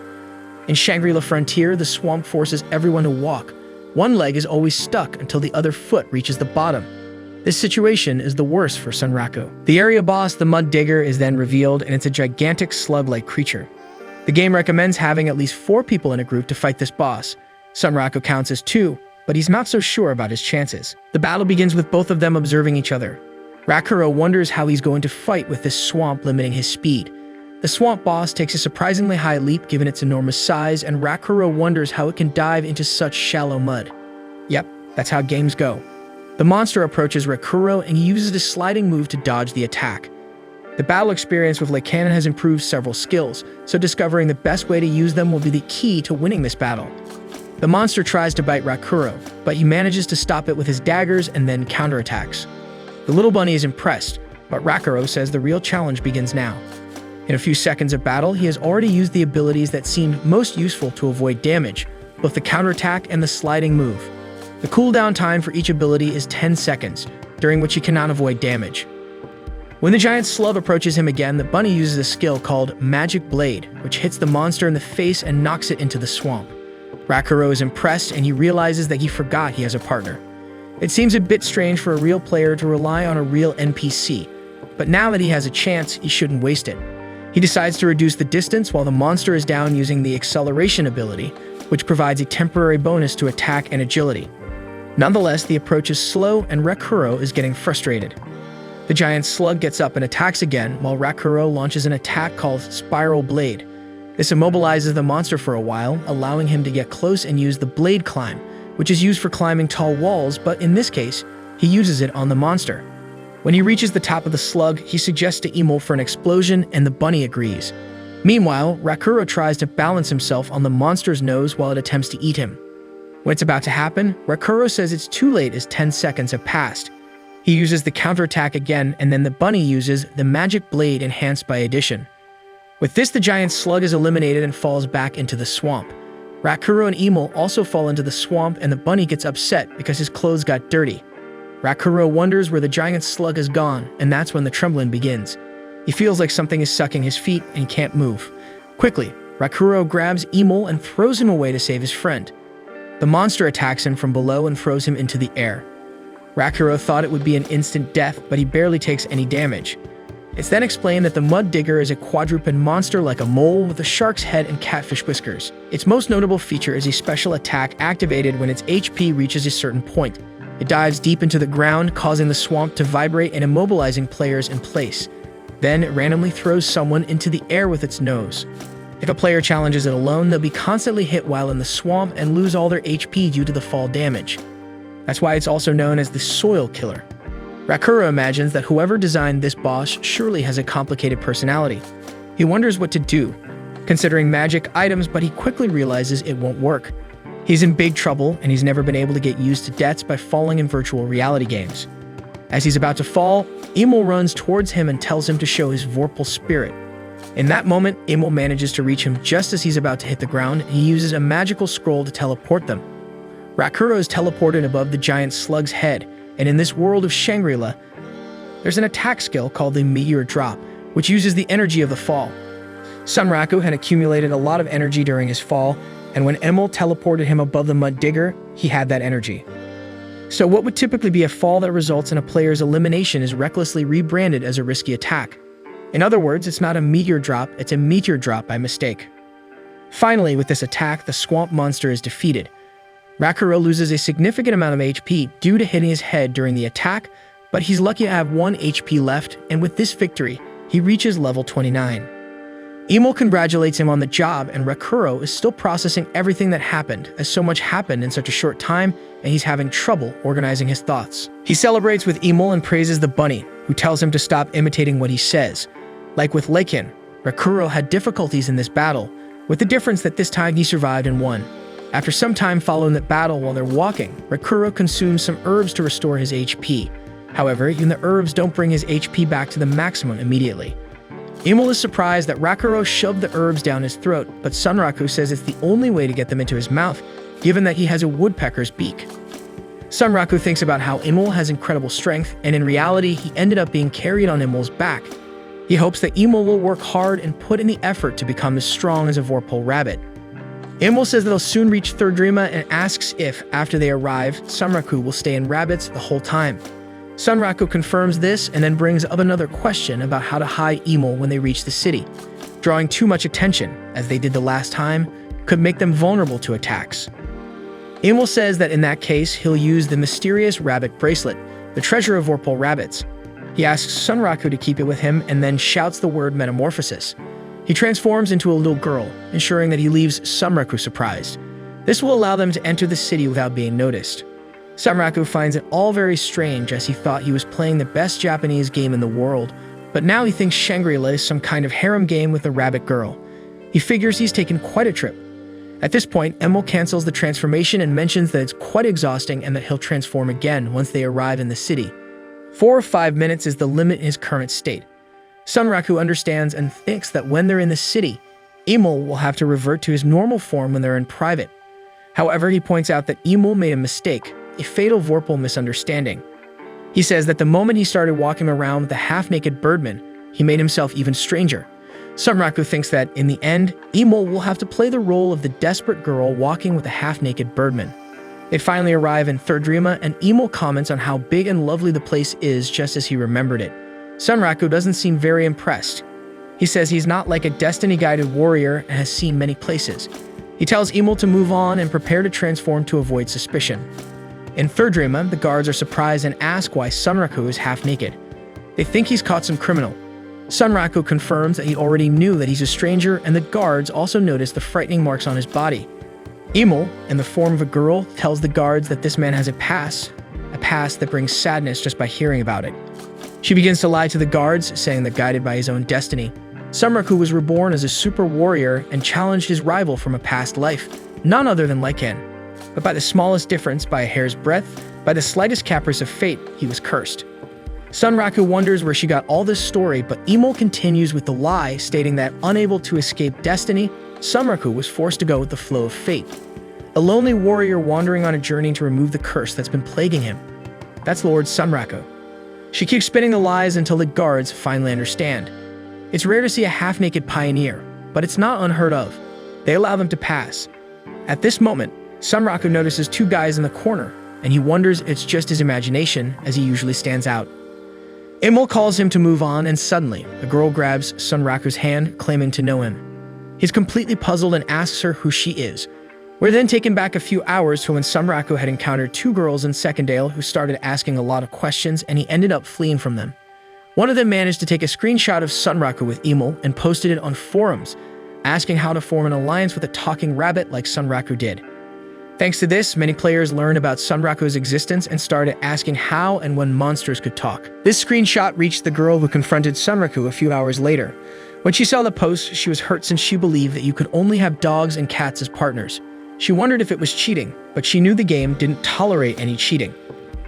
In Shangri-La Frontier, the swamp forces everyone to walk. One leg is always stuck until the other foot reaches the bottom. This situation is the worst for Sunraku. The area boss, the Mud Digger, is then revealed, and it's a gigantic slug-like creature. The game recommends having at least 4 people in a group to fight this boss. Sunraku counts as 2, but he's not so sure about his chances. The battle begins with both of them observing each other. Rakuro wonders how he's going to fight with this swamp limiting his speed. The swamp boss takes a surprisingly high leap given its enormous size, and Rakuro wonders how it can dive into such shallow mud. Yep, that's how games go. The monster approaches Rakuro and he uses a sliding move to dodge the attack. The battle experience with Lake Cannon has improved several skills, so discovering the best way to use them will be the key to winning this battle. The monster tries to bite Rakuro, but he manages to stop it with his daggers and then counterattacks. The little bunny is impressed, but Rakuro says the real challenge begins now. In a few seconds of battle, he has already used the abilities that seemed most useful to avoid damage, both the counterattack and the sliding move. The cooldown time for each ability is 10 seconds, during which he cannot avoid damage. When the giant slug approaches him again, the bunny uses a skill called Magic Blade, which hits the monster in the face and knocks it into the swamp. Rakuro is impressed and he realizes that he forgot he has a partner. It seems a bit strange for a real player to rely on a real NPC, but now that he has a chance, he shouldn't waste it. He decides to reduce the distance while the monster is down using the acceleration ability, which provides a temporary bonus to attack and agility. Nonetheless, the approach is slow and Rakuro is getting frustrated. The giant slug gets up and attacks again, while Rakuro launches an attack called Spiral Blade. This immobilizes the monster for a while, allowing him to get close and use the Blade Climb, which is used for climbing tall walls, but in this case, he uses it on the monster. When he reaches the top of the slug, he suggests to Imul for an explosion, and the bunny agrees. Meanwhile, Rakuro tries to balance himself on the monster's nose while it attempts to eat him. When it's about to happen, Rakuro says it's too late as 10 seconds have passed. He uses the counterattack again, and then the bunny uses the Magic Blade enhanced by addition. With this, the giant slug is eliminated and falls back into the swamp. Rakuro and Imul also fall into the swamp, and the bunny gets upset because his clothes got dirty. Rakuro wonders where the giant slug has gone, and that's when the trembling begins. He feels like something is sucking his feet and he can't move. Quickly, Rakuro grabs Imul and throws him away to save his friend. The monster attacks him from below and throws him into the air. Rakuro thought it would be an instant death, but he barely takes any damage. It's then explained that the Mud Digger is a quadruped monster like a mole with a shark's head and catfish whiskers. Its most notable feature is a special attack activated when its HP reaches a certain point. It dives deep into the ground, causing the swamp to vibrate and immobilizing players in place. Then it randomly throws someone into the air with its nose. If a player challenges it alone, they'll be constantly hit while in the swamp and lose all their HP due to the fall damage. That's why it's also known as the Soil Killer. Rakuro imagines that whoever designed this boss surely has a complicated personality. He wonders what to do, considering magic items, but he quickly realizes it won't work. He's in big trouble, and he's never been able to get used to deaths by falling in virtual reality games. As he's about to fall, Imul runs towards him and tells him to show his Vorpal spirit. In that moment, Imul manages to reach him just as he's about to hit the ground, and he uses a magical scroll to teleport them. Rakuro is teleported above the giant slug's head, and in this world of Shangri-La, there's an attack skill called the Meteor Drop, which uses the energy of the fall. Sunraku had accumulated a lot of energy during his fall, and when Imul teleported him above the Mud Digger, he had that energy. So what would typically be a fall that results in a player's elimination is recklessly rebranded as a risky attack. In other words, it's not a Meteor Drop, it's a Meteor Drop by mistake. Finally, with this attack, the swamp monster is defeated. Rakuro loses a significant amount of HP due to hitting his head during the attack, but he's lucky to have 1 HP left, and with this victory, he reaches level 29. Emil congratulates him on the job, and Rakuro is still processing everything that happened, as so much happened in such a short time, and he's having trouble organizing his thoughts. He celebrates with Emil and praises the bunny, who tells him to stop imitating what he says. Like with Leikin, Rakuro had difficulties in this battle, with the difference that this time he survived and won. After some time following that battle while they're walking, Rakuro consumes some herbs to restore his HP. However, even the herbs don't bring his HP back to the maximum immediately. Emil is surprised that Rakuro shoved the herbs down his throat, but Sunraku says it's the only way to get them into his mouth, given that he has a woodpecker's beak. Sunraku thinks about how Emil has incredible strength, and in reality, he ended up being carried on Emil's back. He hopes that Emil will work hard and put in the effort to become as strong as a Vorpal rabbit. Emil says that they'll soon reach Thirdrima and asks if, after they arrive, Sunraku will stay in rabbits the whole time. Sunraku confirms this and then brings up another question about how to hide Emil when they reach the city. Drawing too much attention, as they did the last time, could make them vulnerable to attacks. Emil says that in that case, he'll use the mysterious rabbit bracelet, the treasure of Vorpal rabbits. He asks Sunraku to keep it with him and then shouts the word metamorphosis. He transforms into a little girl, ensuring that he leaves Sunraku surprised. This will allow them to enter the city without being noticed. Sunraku finds it all very strange, as he thought he was playing the best Japanese game in the world, but now he thinks Shangri-La is some kind of harem game with a rabbit girl. He figures he's taken quite a trip. At this point, Emil cancels the transformation and mentions that it's quite exhausting and that he'll transform again once they arrive in the city. 4 or 5 minutes is the limit in his current state. Sunraku understands and thinks that when they're in the city, Emil will have to revert to his normal form when they're in private. However, he points out that Emil made a mistake, a fatal Vorpal misunderstanding. He says that the moment he started walking around with the half-naked birdman, he made himself even stranger. Sunraku thinks that, in the end, Emil will have to play the role of the desperate girl walking with a half-naked birdman. They finally arrive in Thirdrima, and Emil comments on how big and lovely the place is just as he remembered it. Sunraku doesn't seem very impressed. He says he's not like a destiny-guided warrior and has seen many places. He tells Emil to move on and prepare to transform to avoid suspicion. In Thirdrima, the guards are surprised and ask why Sunraku is half-naked. They think he's caught some criminal. Sunraku confirms that he already knew that he's a stranger, and the guards also notice the frightening marks on his body. Emil, in the form of a girl, tells the guards that this man has a past that brings sadness just by hearing about it. She begins to lie to the guards, saying that guided by his own destiny, Sunraku was reborn as a super warrior and challenged his rival from a past life, none other than Leikin. But by the smallest difference, by a hair's breadth, by the slightest caprice of fate, he was cursed. Sunraku wonders where she got all this story, but Emil continues with the lie, stating that, unable to escape destiny, Sunraku was forced to go with the flow of fate. A lonely warrior wandering on a journey to remove the curse that's been plaguing him. That's Lord Sunraku. She keeps spinning the lies until the guards finally understand. It's rare to see a half-naked pioneer, but it's not unheard of. They allow them to pass. At this moment, Sunraku notices 2 guys in the corner, and he wonders it's just his imagination, as he usually stands out. Emil calls him to move on, and suddenly, a girl grabs Sunraku's hand, claiming to know him. He's completely puzzled and asks her who she is. We're then taken back a few hours to when Sunraku had encountered 2 girls in Secondale who started asking a lot of questions, and he ended up fleeing from them. One of them managed to take a screenshot of Sunraku with Emil and posted it on forums, asking how to form an alliance with a talking rabbit like Sunraku did. Thanks to this, many players learned about Sunraku's existence and started asking how and when monsters could talk. This screenshot reached the girl who confronted Sunraku a few hours later. When she saw the post, she was hurt since she believed that you could only have dogs and cats as partners. She wondered if it was cheating, but she knew the game didn't tolerate any cheating.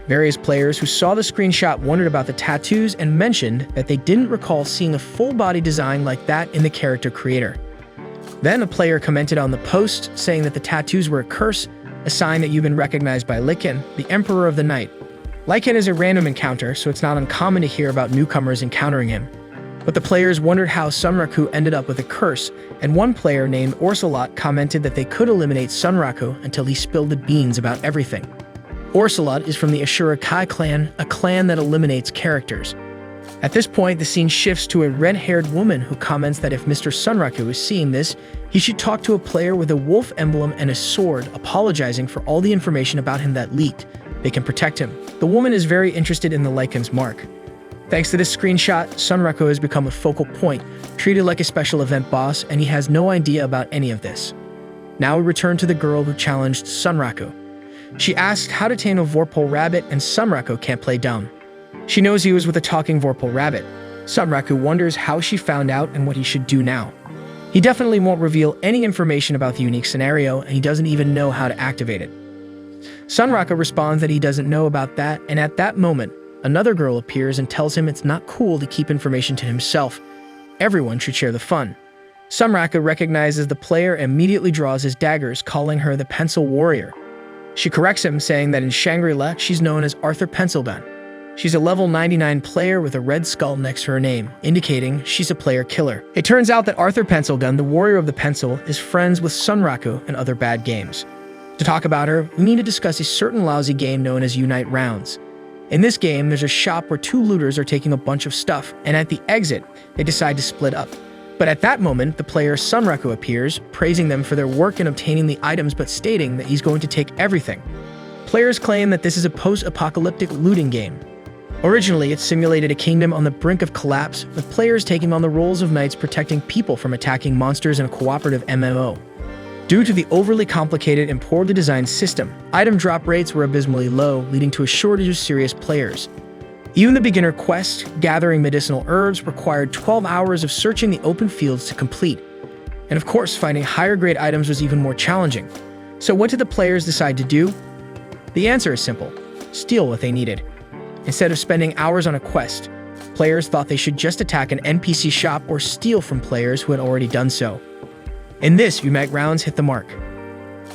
Various players who saw the screenshot wondered about the tattoos and mentioned that they didn't recall seeing a full-body design like that in the character creator. Then a player commented on the post, saying that the tattoos were a curse, a sign that you've been recognized by Leikin, the Emperor of the Night. Leikin is a random encounter, so it's not uncommon to hear about newcomers encountering him. But the players wondered how Sunraku ended up with a curse, and one player named Orsalot commented that they could eliminate Sunraku until he spilled the beans about everything. Orsalot is from the Ashura Kai clan, a clan that eliminates characters. At this point, the scene shifts to a red-haired woman who comments that if Mr. Sunraku is seeing this, he should talk to a player with a wolf emblem and a sword, apologizing for all the information about him that leaked, they can protect him. The woman is very interested in the Lycan's mark. Thanks to this screenshot, Sunraku has become a focal point, treated like a special event boss, and he has no idea about any of this. Now we return to the girl who challenged Sunraku. She asked how to tame a Vorpal rabbit, and Sunraku can't play dumb. She knows he was with a talking Vorpal rabbit. Sunraku wonders how she found out and what he should do now. He definitely won't reveal any information about the unique scenario, and he doesn't even know how to activate it. Sunraku responds that he doesn't know about that, and at that moment, another girl appears and tells him it's not cool to keep information to himself. Everyone should share the fun. Sunraku recognizes the player and immediately draws his daggers, calling her the Pencil Warrior. She corrects him, saying that in Shangri-La, she's known as Arthur Pencilgun. She's a level 99 player with a red skull next to her name, indicating she's a player killer. It turns out that Arthur Pencilgun, the Warrior of the Pencil, is friends with Sunraku and other bad games. To talk about her, we need to discuss a certain lousy game known as Unite Rounds. In this game, there's a shop where two looters are taking a bunch of stuff, and at the exit, they decide to split up. But at that moment, the player Sunraku appears, praising them for their work in obtaining the items but stating that he's going to take everything. Players claim that this is a post-apocalyptic looting game. Originally, it simulated a kingdom on the brink of collapse, with players taking on the roles of knights protecting people from attacking monsters in a cooperative MMO. Due to the overly complicated and poorly designed system, item drop rates were abysmally low, leading to a shortage of serious players. Even the beginner quest, gathering medicinal herbs, required 12 hours of searching the open fields to complete. And of course, finding higher grade items was even more challenging. So what did the players decide to do? The answer is simple: steal what they needed. Instead of spending hours on a quest, players thought they should just attack an NPC shop or steal from players who had already done so. In this, Unite Rounds hit the mark.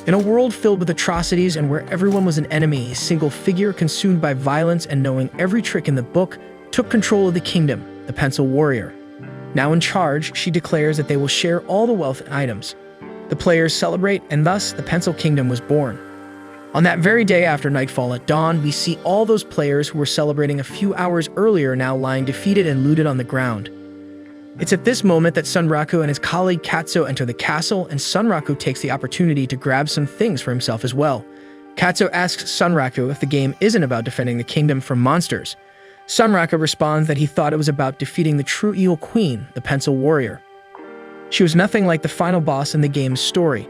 In a world filled with atrocities and where everyone was an enemy, a single figure consumed by violence and knowing every trick in the book took control of the kingdom, the Pencil Warrior. Now in charge, she declares that they will share all the wealth and items. The players celebrate, and thus the Pencil Kingdom was born. On that very day after nightfall at dawn, we see all those players who were celebrating a few hours earlier now lying defeated and looted on the ground. It's at this moment that Sunraku and his colleague Katsuo enter the castle, and Sunraku takes the opportunity to grab some things for himself as well. Katsuo asks Sunraku if the game isn't about defending the kingdom from monsters. Sunraku responds that he thought it was about defeating the true evil queen, the Pencil Warrior. She was nothing like the final boss in the game's story.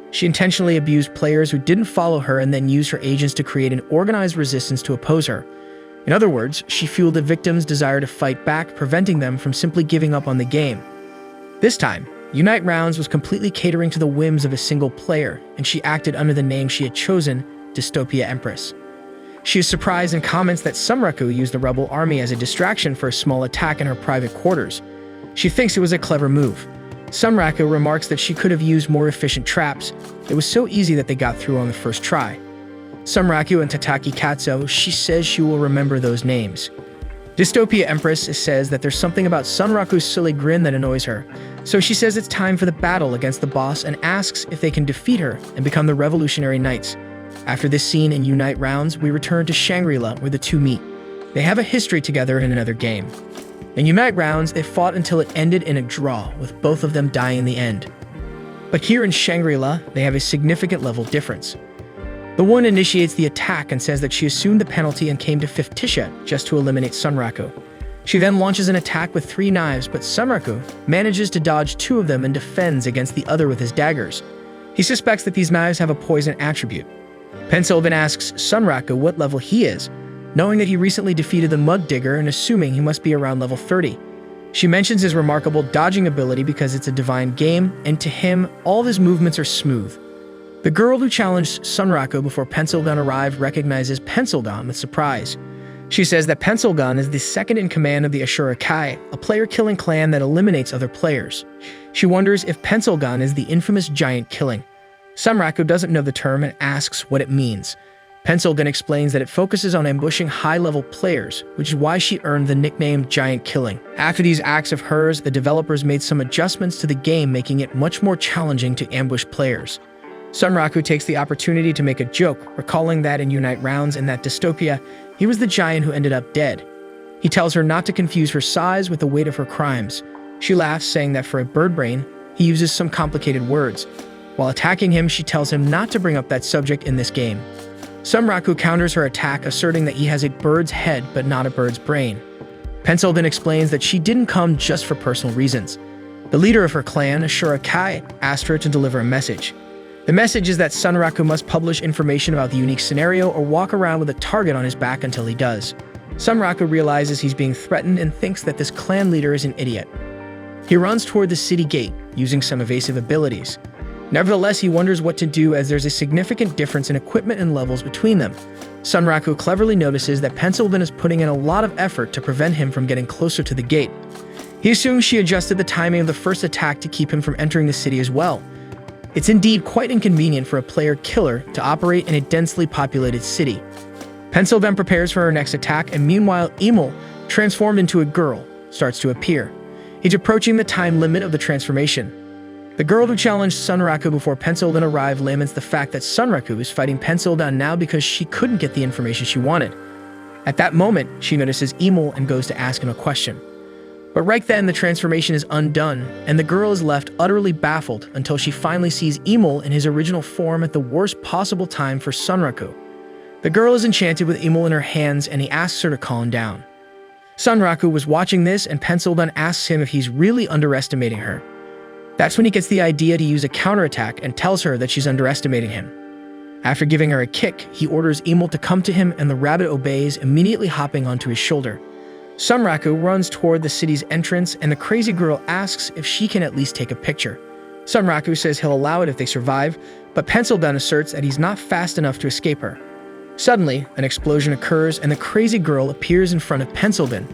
She intentionally abused players who didn't follow her and then used her agents to create an organized resistance to oppose her. In other words, she fueled the victims' desire to fight back, preventing them from simply giving up on the game. This time, Unite Rounds was completely catering to the whims of a single player, and she acted under the name she had chosen, Dystopia Empress. She is surprised and comments that Sunraku used the rebel army as a distraction for a small attack in her private quarters. She thinks it was a clever move. Sunraku remarks that she could have used more efficient traps. It was so easy that they got through on the first try. Sunraku and Tataki Katsuo, she says she will remember those names. Dystopia Empress says that there's something about Sunraku's silly grin that annoys her, so she says it's time for the battle against the boss and asks if they can defeat her and become the Revolutionary Knights. After this scene in Unite Rounds, we return to Shangri-La where the two meet. They have a history together in another game. In Unite Rounds, they fought until it ended in a draw, with both of them dying in the end. But here in Shangri-La, they have a significant level difference. The one initiates the attack and says that she assumed the penalty and came to Fictitia just to eliminate Sunraku. She then launches an attack with 3 knives, but Sunraku manages to dodge 2 of them and defends against the other with his daggers. He suspects that these knives have a poison attribute. Pencil then asks Sunraku what level he is, knowing that he recently defeated the Mud Digger and assuming he must be around level 30. She mentions his remarkable dodging ability because it's a divine game, and to him, all of his movements are smooth. The girl who challenged Sunraku before Pencilgun arrived recognizes Pencilgun with surprise. She says that Pencilgun is the second in command of the Ashura Kai, a player-killing clan that eliminates other players. She wonders if Pencilgun is the infamous giant killing. Sunraku doesn't know the term and asks what it means. Pencilgun explains that it focuses on ambushing high-level players, which is why she earned the nickname Giant Killing. After these acts of hers, the developers made some adjustments to the game, making it much more challenging to ambush players. Sunraku takes the opportunity to make a joke, recalling that in Unite Rounds in that dystopia, he was the giant who ended up dead. He tells her not to confuse her size with the weight of her crimes. She laughs, saying that for a bird brain, he uses some complicated words. While attacking him, she tells him not to bring up that subject in this game. Sunraku counters her attack, asserting that he has a bird's head but not a bird's brain. Pencil then explains that she didn't come just for personal reasons. The leader of her clan, Ashura Kai, asked her to deliver a message. The message is that Sunraku must publish information about the unique scenario or walk around with a target on his back until he does. Sunraku realizes he's being threatened and thinks that this clan leader is an idiot. He runs toward the city gate, using some evasive abilities. Nevertheless, he wonders what to do as there's a significant difference in equipment and levels between them. Sunraku cleverly notices that Pencilvin is putting in a lot of effort to prevent him from getting closer to the gate. He assumes she adjusted the timing of the first attack to keep him from entering the city as well. It's indeed quite inconvenient for a player killer to operate in a densely populated city. Pencil then prepares for her next attack, and meanwhile, Emil, transformed into a girl, starts to appear. He's approaching the time limit of the transformation. The girl who challenged Sunraku before Pencildan arrived laments the fact that Sunraku is fighting Pencildan now because she couldn't get the information she wanted. At that moment, she notices Emil and goes to ask him a question. But right then, the transformation is undone, and the girl is left utterly baffled until she finally sees Emil in his original form at the worst possible time for Sunraku. The girl is enchanted with Emil in her hands, and he asks her to calm down. Sunraku was watching this, and Pencildan asks him if he's really underestimating her. That's when he gets the idea to use a counterattack and tells her that she's underestimating him. After giving her a kick, he orders Emil to come to him, and the rabbit obeys, immediately hopping onto his shoulder. Sunraku runs toward the city's entrance, and the crazy girl asks if she can at least take a picture. Sunraku says he'll allow it if they survive, but Pencildan asserts that he's not fast enough to escape her. Suddenly, an explosion occurs, and the crazy girl appears in front of Pencildan,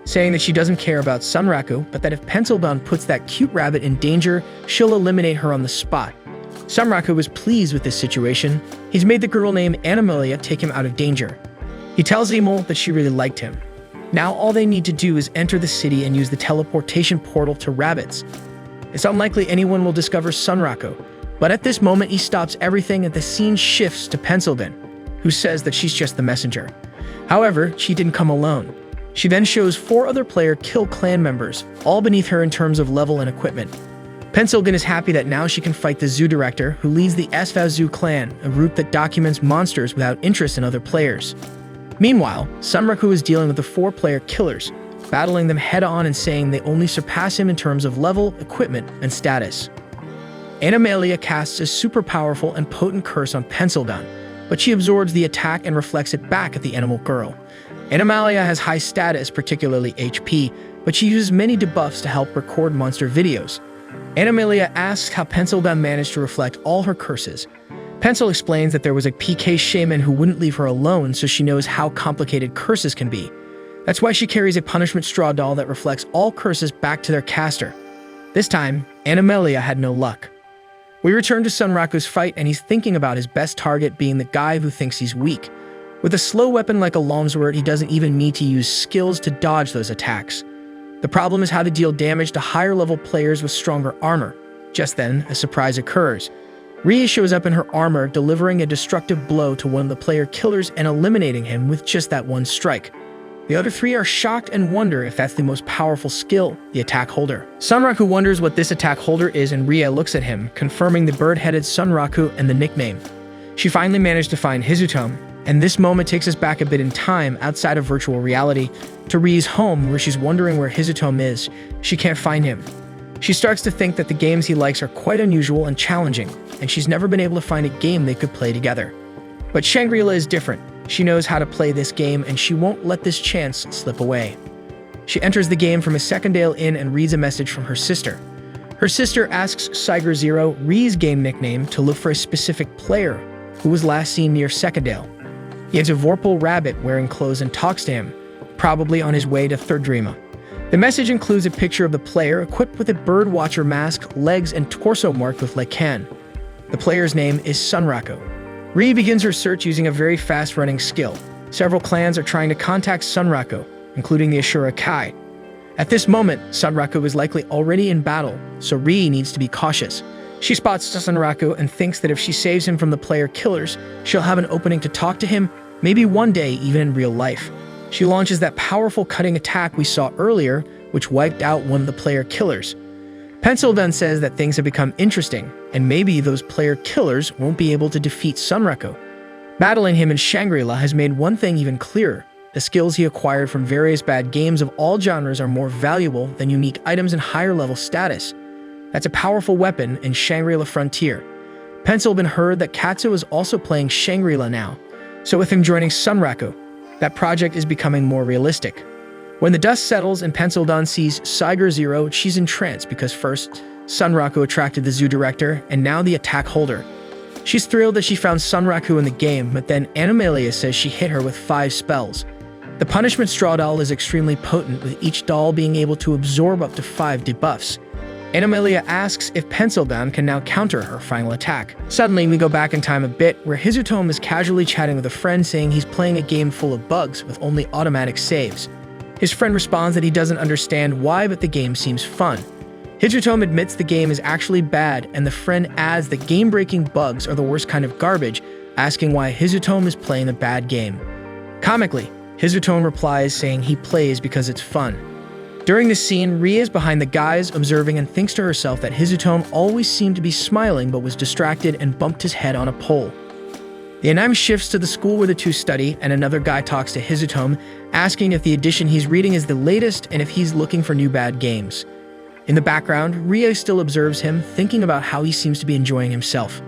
saying that she doesn't care about Sunraku, but that if Pencildan puts that cute rabbit in danger, she'll eliminate her on the spot. Sunraku was pleased with this situation. He's made the girl named Animalia take him out of danger. He tells Emil that she really liked him. Now all they need to do is enter the city and use the teleportation portal to rabbits. It's unlikely anyone will discover Sunraku, but at this moment he stops everything and the scene shifts to Pencildan, who says that she's just the messenger. However, she didn't come alone. She then shows 4 other player kill clan members, all beneath her in terms of level and equipment. Pencildan is happy that now she can fight the zoo director, who leads the Sval Zoo clan, a group that documents monsters without interest in other players. Meanwhile, Sunraku is dealing with the 4 player killers, battling them head-on and saying they only surpass him in terms of level, equipment, and status. Animalia casts a super powerful and potent curse on Pencildan, but she absorbs the attack and reflects it back at the animal girl. Animalia has high status, particularly HP, but she uses many debuffs to help record monster videos. Animalia asks how Pencildan managed to reflect all her curses. Pencil explains that there was a PK shaman who wouldn't leave her alone, so she knows how complicated curses can be. That's why she carries a punishment straw doll that reflects all curses back to their caster. This time, Animalia had no luck. We return to Sunraku's fight, and he's thinking about his best target being the guy who thinks he's weak. With a slow weapon like a longsword, he doesn't even need to use skills to dodge those attacks. The problem is how to deal damage to higher-level players with stronger armor. Just then, a surprise occurs. Ria shows up in her armor, delivering a destructive blow to one of the player killers and eliminating him with just that one strike. The other 3 are shocked and wonder if that's the most powerful skill, the attack holder. Sunraku wonders what this attack holder is, and Ria looks at him, confirming the bird-headed Sunraku and the nickname. She finally managed to find Hizutome, and this moment takes us back a bit in time outside of virtual reality to Ria's home, where she's wondering where Hizutome is. She can't find him. She starts to think that the games he likes are quite unusual and challenging, and she's never been able to find a game they could play together. But Shangri-La is different. She knows how to play this game, and she won't let this chance slip away. She enters the game from a Secondale Inn and reads a message from her sister. Her sister asks Siger Zero, Ria's game nickname, to look for a specific player who was last seen near Secondale. He has a Vorpal rabbit wearing clothes and talks to him, probably on his way to Third Dreama. The message includes a picture of the player equipped with a birdwatcher mask, legs, and torso marked with Lycan. The player's name is Sunraku. Ria begins her search using a very fast-running skill. Several clans are trying to contact Sunraku, including the Ashura Kai. At this moment, Sunraku is likely already in battle, so Ria needs to be cautious. She spots Sunraku and thinks that if she saves him from the player killers, she'll have an opening to talk to him, maybe one day even in real life. She launches that powerful cutting attack we saw earlier, which wiped out one of the player killers. Pencil then says that things have become interesting, and maybe those player killers won't be able to defeat Sunraku. Battling him in Shangri-La has made one thing even clearer. The skills he acquired from various bad games of all genres are more valuable than unique items and higher-level status. That's a powerful weapon in Shangri-La Frontier. Pencilbin heard that Katsuo is also playing Shangri-La now, so with him joining Sunraku, that project is becoming more realistic. When the dust settles and Pencilbin sees Saiger Zero, she's entranced because first, Sunraku attracted the zoo director, and now the attack holder. She's thrilled that she found Sunraku in the game, but then Animalia says she hit her with 5 spells. The punishment straw doll is extremely potent, with each doll being able to absorb up to 5 debuffs. Animalia asks if Pencilbin can now counter her final attack. Suddenly, we go back in time a bit, where Hizutome is casually chatting with a friend saying he's playing a game full of bugs with only automatic saves. His friend responds that he doesn't understand why, but the game seems fun. Hizutome admits the game is actually bad, and the friend adds that game-breaking bugs are the worst kind of garbage, asking why Hizutome is playing a bad game. Comically, Hizutome replies saying he plays because it's fun. During this scene, Rie is behind the guys, observing and thinks to herself that Hizutome always seemed to be smiling but was distracted and bumped his head on a pole. The anime shifts to the school where the two study, and another guy talks to Hizutome, asking if the edition he's reading is the latest and if he's looking for new bad games. In the background, Rie still observes him, thinking about how he seems to be enjoying himself.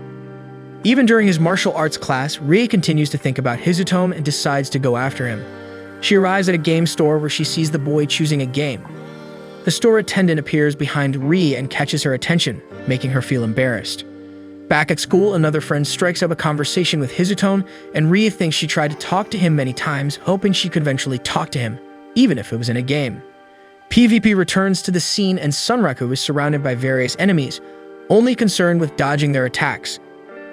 Even during his martial arts class, Rie continues to think about Hizutome and decides to go after him. She arrives at a game store where she sees the boy choosing a game. The store attendant appears behind Rie and catches her attention, making her feel embarrassed. Back at school, another friend strikes up a conversation with Hizutome, and Rie thinks she tried to talk to him many times, hoping she could eventually talk to him, even if it was in a game. PvP returns to the scene, and Sunraku is surrounded by various enemies, only concerned with dodging their attacks.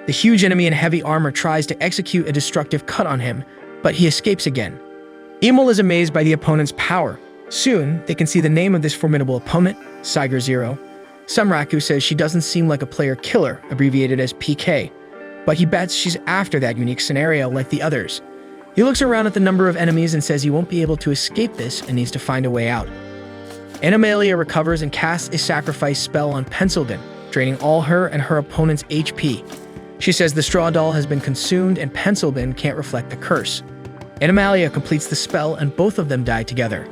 The huge enemy in heavy armor tries to execute a destructive cut on him, but he escapes again. Emil is amazed by the opponent's power. Soon, they can see the name of this formidable opponent, Saiger Zero. Sunraku says she doesn't seem like a player killer, abbreviated as PK, but he bets she's after that unique scenario like the others. He looks around at the number of enemies and says he won't be able to escape this and needs to find a way out. Animalia recovers and casts a sacrifice spell on Pencilbin, draining all her and her opponent's HP. She says the straw doll has been consumed and Pencilbin can't reflect the curse. Animalia completes the spell and both of them die together.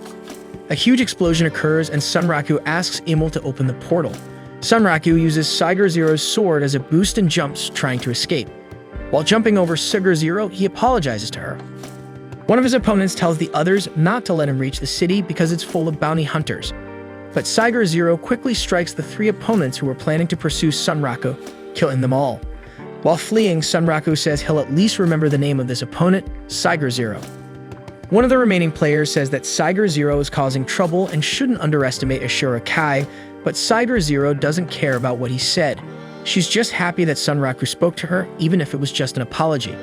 A huge explosion occurs and Sunraku asks Emil to open the portal. Sunraku uses Saiger Zero's sword as a boost and jumps, trying to escape. While jumping over Saiger Zero, he apologizes to her. One of his opponents tells the others not to let him reach the city because it's full of bounty hunters. But Saiger Zero quickly strikes the 3 opponents who were planning to pursue Sunraku, killing them all. While fleeing, Sunraku says he'll at least remember the name of this opponent, Saiger Zero. One of the remaining players says that Saiger Zero is causing trouble and shouldn't underestimate Ashura Kai, but Saiger Zero doesn't care about what he said. She's just happy that Sunraku spoke to her, even if it was just an apology.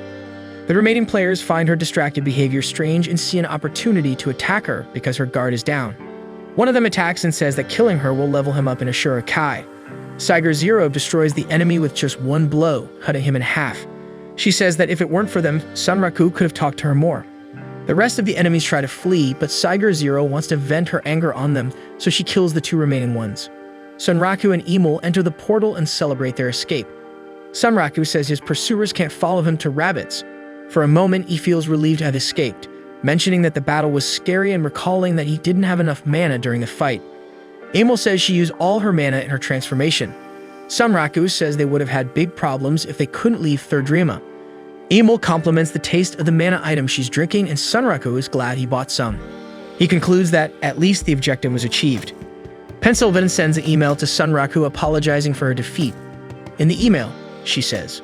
The remaining players find her distracted behavior strange and see an opportunity to attack her because her guard is down. One of them attacks and says that killing her will level him up in Ashura Kai. Saiger Zero destroys the enemy with just 1 blow, cutting him in half. She says that if it weren't for them, Sunraku could have talked to her more. The rest of the enemies try to flee, but Saiger Zero wants to vent her anger on them, so she kills the 2 remaining ones. Sunraku and Emil enter the portal and celebrate their escape. Sunraku says his pursuers can't follow him to rabbits. For a moment, he feels relieved to have escaped, mentioning that the battle was scary and recalling that he didn't have enough mana during the fight. Emil says she used all her mana in her transformation. Sunraku says they would have had big problems if they couldn't leave Third Rima. Emil compliments the taste of the mana item she's drinking, and Sunraku is glad he bought some. He concludes that at least the objective was achieved. Pencilbin sends an email to Sunraku apologizing for her defeat. In the email, she says,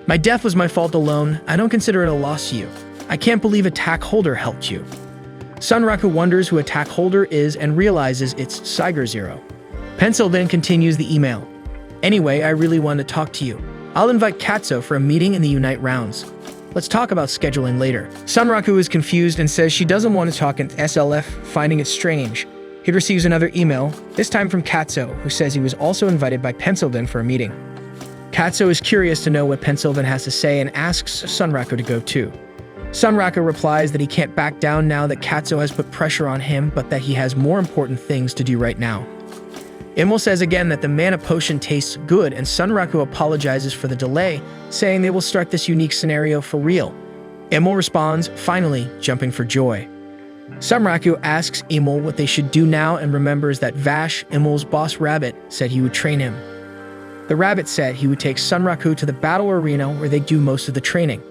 "My death was my fault alone. I don't consider it a loss to you. I can't believe Attack Holder helped you." Sunraku wonders who Attack Holder is and realizes it's Saiger Zero. Pencilbin continues the email. "Anyway, I really want to talk to you. I'll invite Katsuo for a meeting in the Unite rounds. Let's talk about scheduling later." Sunraku is confused and says she doesn't want to talk in SLF, finding it strange. He receives another email, this time from Katsuo, who says he was also invited by Pencilbin for a meeting. Katsuo is curious to know what Pencilbin has to say and asks Sunraku to go too. Sunraku replies that he can't back down now that Katsuo has put pressure on him, but that he has more important things to do right now. Imul says again that the mana potion tastes good, and Sunraku apologizes for the delay, saying they will start this unique scenario for real. Imul responds, finally, jumping for joy. Sunraku asks Imul what they should do now and remembers that Vash, Imul's boss rabbit, said he would train him. The rabbit said he would take Sunraku to the battle arena where they do most of the training.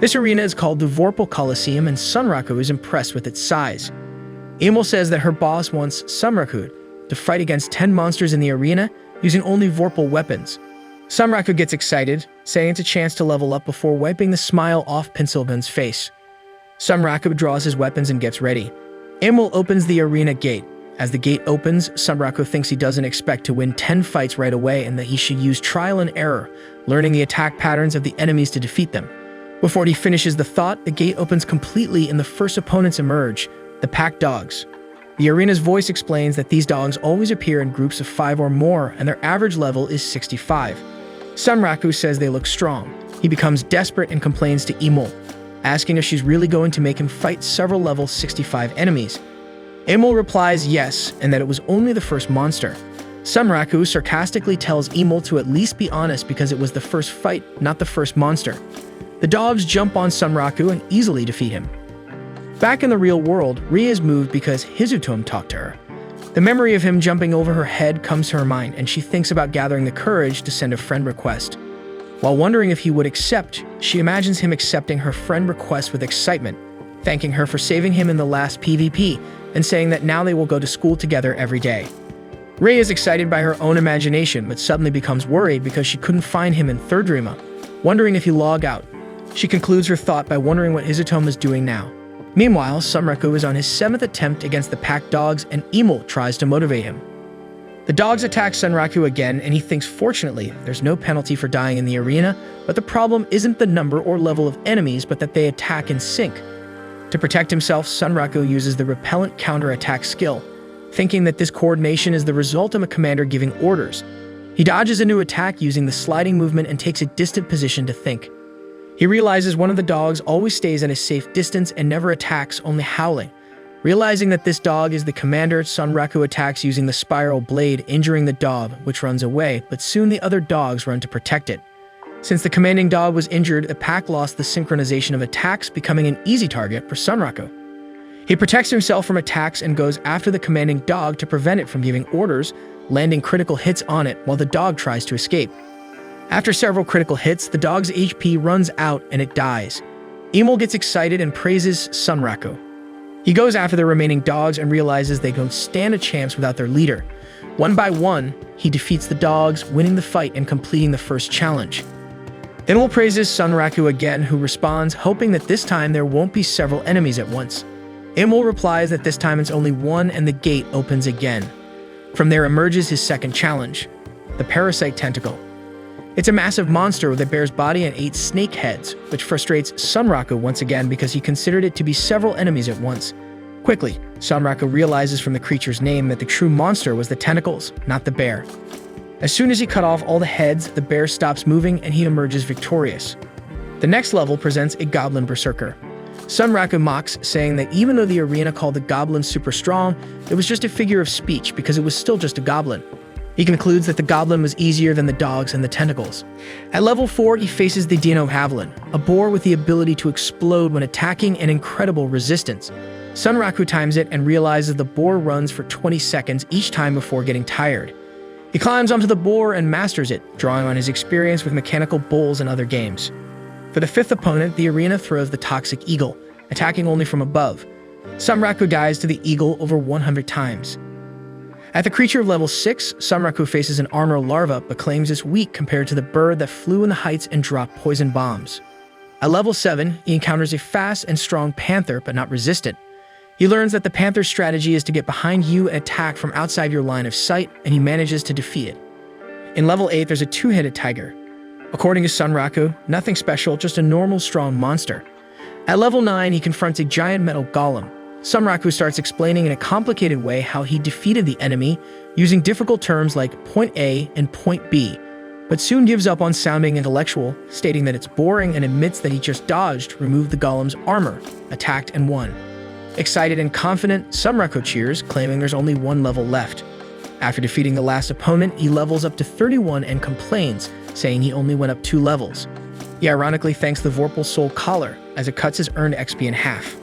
This arena is called the Vorpal Coliseum, and Sunraku is impressed with its size. Imul says that her boss wants Sunraku to fight against 10 monsters in the arena using only Vorpal weapons. Sunraku gets excited, saying it's a chance to level up before wiping the smile off Pinsilvan's face. Sunraku draws his weapons and gets ready. Imul opens the arena gate. As the gate opens, Sunraku thinks he doesn't expect to win 10 fights right away and that he should use trial and error, learning the attack patterns of the enemies to defeat them. Before he finishes the thought, the gate opens completely and the first opponents emerge, the pack dogs. The arena's voice explains that these dogs always appear in groups of 5 or more, and their average level is 65. Sunraku says they look strong. He becomes desperate and complains to Imul, asking if she's really going to make him fight several level 65 enemies. Imul replies yes, and that it was only the first monster. Sunraku sarcastically tells Imul to at least be honest because it was the first fight, not the first monster. The dogs jump on Sunraku and easily defeat him. Back in the real world, Ria is moved because Hizutom talked to her. The memory of him jumping over her head comes to her mind, and she thinks about gathering the courage to send a friend request. While wondering if he would accept, she imagines him accepting her friend request with excitement, thanking her for saving him in the last PvP, and saying that now they will go to school together every day. Ria is excited by her own imagination, but suddenly becomes worried because she couldn't find him in Third Rima, wondering if he logged out. She concludes her thought by wondering what Hizutom is doing now. Meanwhile, Sunraku is on his 7th attempt against the pack dogs, and Imul tries to motivate him. The dogs attack Sunraku again, and he thinks fortunately there's no penalty for dying in the arena, but the problem isn't the number or level of enemies, but that they attack in sync. To protect himself, Sunraku uses the repellent counter-attack skill, thinking that this coordination is the result of a commander giving orders. He dodges a new attack using the sliding movement and takes a distant position to think. He realizes one of the dogs always stays at a safe distance and never attacks, only howling. Realizing that this dog is the commander, Sunraku attacks using the spiral blade, injuring the dog, which runs away, but soon the other dogs run to protect it. Since the commanding dog was injured, the pack lost the synchronization of attacks, becoming an easy target for Sunraku. He protects himself from attacks and goes after the commanding dog to prevent it from giving orders, landing critical hits on it while the dog tries to escape. After several critical hits, the dog's HP runs out and it dies. Imul gets excited and praises Sunraku. He goes after the remaining dogs and realizes they don't stand a chance without their leader. One by one, he defeats the dogs, winning the fight and completing the first challenge. Imul praises Sunraku again, who responds, hoping that this time there won't be several enemies at once. Imul replies that this time it's only one, and the gate opens again. From there emerges his second challenge, the Parasite Tentacle. It's a massive monster with a bear's body and 8 snake heads, which frustrates Sunraku once again because he considered it to be several enemies at once. Quickly, Sunraku realizes from the creature's name that the true monster was the tentacles, not the bear. As soon as he cut off all the heads, the bear stops moving and he emerges victorious. The next level presents a goblin berserker. Sunraku mocks, saying that even though the arena called the goblin super strong, it was just a figure of speech because it was still just a goblin. He concludes that the goblin was easier than the dogs and the tentacles. At level 4, he faces the Dino Javelin, a boar with the ability to explode when attacking and incredible resistance. Sunraku times it and realizes the boar runs for 20 seconds each time before getting tired. He climbs onto the boar and masters it, drawing on his experience with mechanical bulls and other games. For the 5th opponent, the arena throws the Toxic Eagle, attacking only from above. Sunraku dies to the eagle over 100 times. At the creature of level 6, Sunraku faces an armor larva but claims it's weak compared to the bird that flew in the heights and dropped poison bombs. At level 7, he encounters a fast and strong panther but not resistant. He learns that the panther's strategy is to get behind you and attack from outside your line of sight, and he manages to defeat it. In level 8, there's a 2-headed tiger. According to Sunraku, nothing special, just a normal strong monster. At level 9, he confronts a giant metal golem. Sunraku starts explaining in a complicated way how he defeated the enemy, using difficult terms like point A and point B, but soon gives up on sounding intellectual, stating that it's boring and admits that he just dodged, removed the golem's armor, attacked, and won. Excited and confident, Sunraku cheers, claiming there's only one level left. After defeating the last opponent, he levels up to 31 and complains, saying he only went up 2 levels. He ironically thanks the Vorpal Soul Collar, as it cuts his earned XP in half.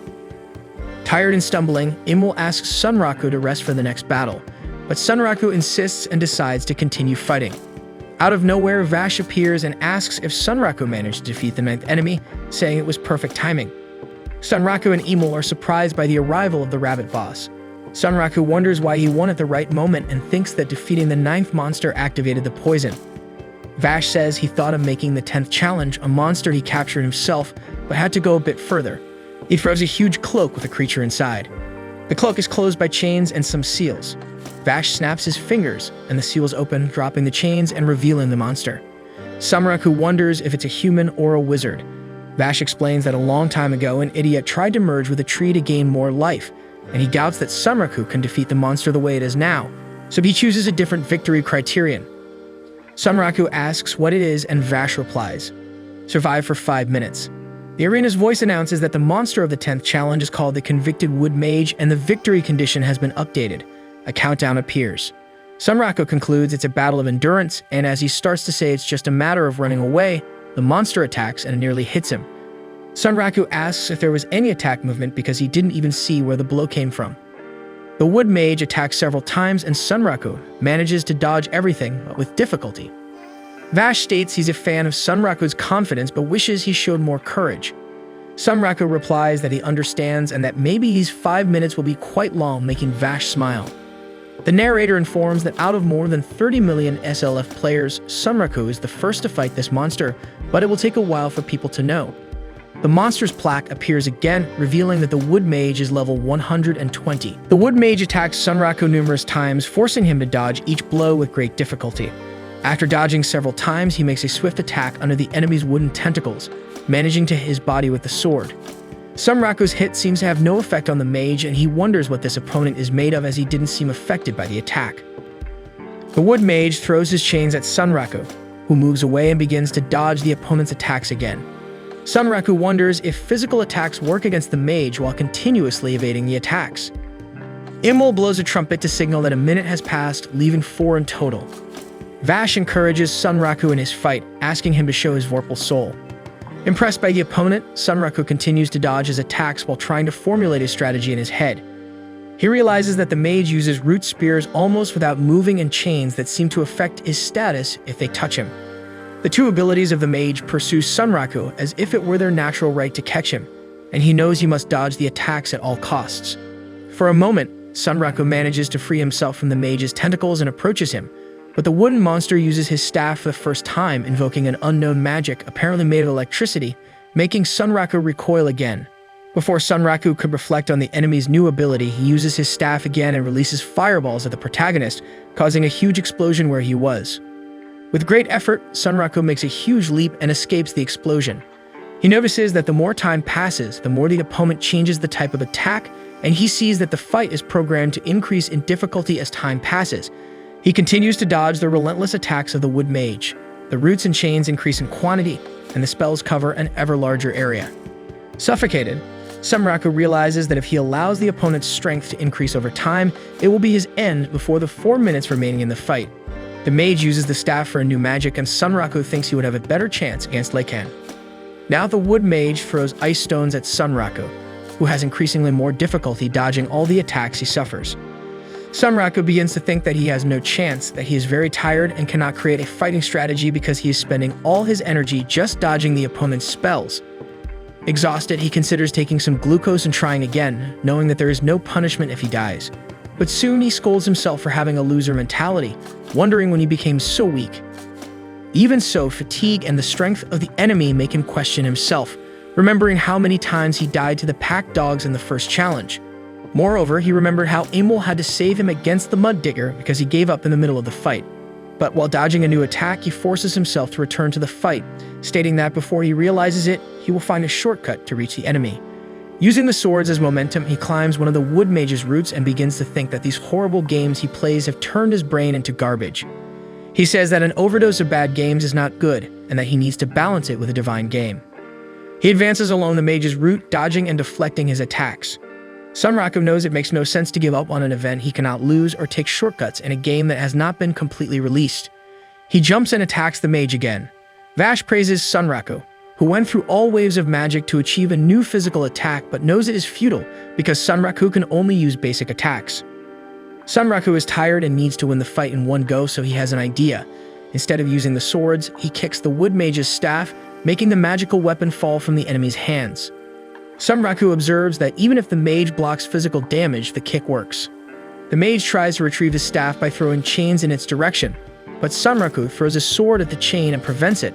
Tired and stumbling, Imul asks Sunraku to rest for the next battle, but Sunraku insists and decides to continue fighting. Out of nowhere, Vash appears and asks if Sunraku managed to defeat the 9th enemy, saying it was perfect timing. Sunraku and Imul are surprised by the arrival of the rabbit boss. Sunraku wonders why he won at the right moment and thinks that defeating the 9th monster activated the poison. Vash says he thought of making the 10th challenge a monster he captured himself, but had to go a bit further. He throws a huge cloak with a creature inside. The cloak is closed by chains and some seals. Vash snaps his fingers, and the seals open, dropping the chains and revealing the monster. Sunraku wonders if it's a human or a wizard. Vash explains that a long time ago, an idiot tried to merge with a tree to gain more life, and he doubts that Sunraku can defeat the monster the way it is now, so he chooses a different victory criterion. Sunraku asks what it is, and Vash replies, "Survive for 5 minutes." The arena's voice announces that the monster of the 10th challenge is called the Convicted Wood Mage, and the victory condition has been updated. A countdown appears. Sunraku concludes it's a battle of endurance, and as he starts to say it's just a matter of running away, the monster attacks and nearly hits him. Sunraku asks if there was any attack movement because he didn't even see where the blow came from. The Wood Mage attacks several times, and Sunraku manages to dodge everything, but with difficulty. Vash states he's a fan of Sunraku's confidence but wishes he showed more courage. Sunraku replies that he understands and that maybe these 5 minutes will be quite long, making Vash smile. The narrator informs that out of more than 30 million SLF players, Sunraku is the first to fight this monster, but it will take a while for people to know. The monster's plaque appears again, revealing that the Wood Mage is level 120. The Wood Mage attacks Sunraku numerous times, forcing him to dodge each blow with great difficulty. After dodging several times, he makes a swift attack under the enemy's wooden tentacles, managing to hit his body with the sword. Sunraku's hit seems to have no effect on the mage, and he wonders what this opponent is made of as he didn't seem affected by the attack. The Wood Mage throws his chains at Sunraku, who moves away and begins to dodge the opponent's attacks again. Sunraku wonders if physical attacks work against the mage while continuously evading the attacks. Imul blows a trumpet to signal that a minute has passed, leaving 4 in total. Vash encourages Sunraku in his fight, asking him to show his Vorpal Soul. Impressed by the opponent, Sunraku continues to dodge his attacks while trying to formulate a strategy in his head. He realizes that the mage uses root spears almost without moving and chains that seem to affect his status if they touch him. The two abilities of the mage pursue Sunraku as if it were their natural right to catch him, and he knows he must dodge the attacks at all costs. For a moment, Sunraku manages to free himself from the mage's tentacles and approaches him, but the wooden monster uses his staff for the first time, invoking an unknown magic apparently made of electricity, making Sunraku recoil again. Before Sunraku could reflect on the enemy's new ability, he uses his staff again and releases fireballs at the protagonist, causing a huge explosion where he was. With great effort, Sunraku makes a huge leap and escapes the explosion. He notices that the more time passes, the more the opponent changes the type of attack, and he sees that the fight is programmed to increase in difficulty as time passes. He continues to dodge the relentless attacks of the Wood Mage. The roots and chains increase in quantity, and the spells cover an ever larger area. Suffocated, Sunraku realizes that if he allows the opponent's strength to increase over time, it will be his end before the 4 minutes remaining in the fight. The mage uses the staff for a new magic, and Sunraku thinks he would have a better chance against Leican. Now the Wood Mage throws ice stones at Sunraku, who has increasingly more difficulty dodging all the attacks he suffers. Sunraku begins to think that he has no chance, that he is very tired and cannot create a fighting strategy because he is spending all his energy just dodging the opponent's spells. Exhausted, he considers taking some glucose and trying again, knowing that there is no punishment if he dies. But soon he scolds himself for having a loser mentality, wondering when he became so weak. Even so, fatigue and the strength of the enemy make him question himself, remembering how many times he died to the pack dogs in the first challenge. Moreover, he remembered how Imul had to save him against the Mud Digger because he gave up in the middle of the fight. But while dodging a new attack, he forces himself to return to the fight, stating that before he realizes it, he will find a shortcut to reach the enemy. Using the swords as momentum, he climbs one of the Wood Mage's roots and begins to think that these horrible games he plays have turned his brain into garbage. He says that an overdose of bad games is not good, and that he needs to balance it with a divine game. He advances along the mage's route, dodging and deflecting his attacks. Sunraku knows it makes no sense to give up on an event he cannot lose or take shortcuts in a game that has not been completely released. He jumps and attacks the mage again. Vash praises Sunraku, who went through all waves of magic to achieve a new physical attack but knows it is futile because Sunraku can only use basic attacks. Sunraku is tired and needs to win the fight in one go, so he has an idea. Instead of using the swords, he kicks the wood mage's staff, making the magical weapon fall from the enemy's hands. Sunraku observes that even if the mage blocks physical damage, the kick works. The mage tries to retrieve his staff by throwing chains in its direction, but Sunraku throws a sword at the chain and prevents it.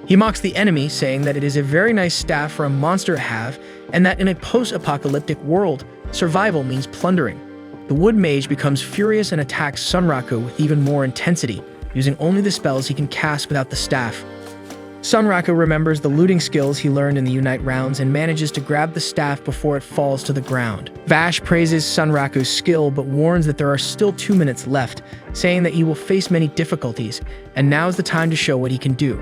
He mocks the enemy, saying that it is a very nice staff for a monster to have, and that in a post-apocalyptic world, survival means plundering. The wood mage becomes furious and attacks Sunraku with even more intensity, using only the spells he can cast without the staff. Sunraku remembers the looting skills he learned in the Unite rounds and manages to grab the staff before it falls to the ground. Vash praises Sunraku's skill but warns that there are still 2 minutes left, saying that he will face many difficulties, and now is the time to show what he can do.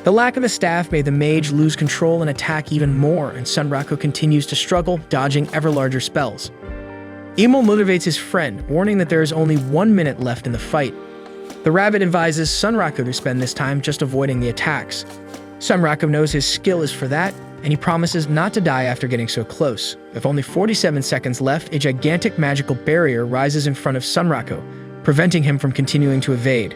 The lack of the staff made the mage lose control and attack even more, and Sunraku continues to struggle, dodging ever larger spells. Emil motivates his friend, warning that there is only 1 minute left in the fight. The rabbit advises Sunraku to spend this time just avoiding the attacks. Sunraku knows his skill is for that, and he promises not to die after getting so close. With only 47 seconds left, a gigantic magical barrier rises in front of Sunraku, preventing him from continuing to evade.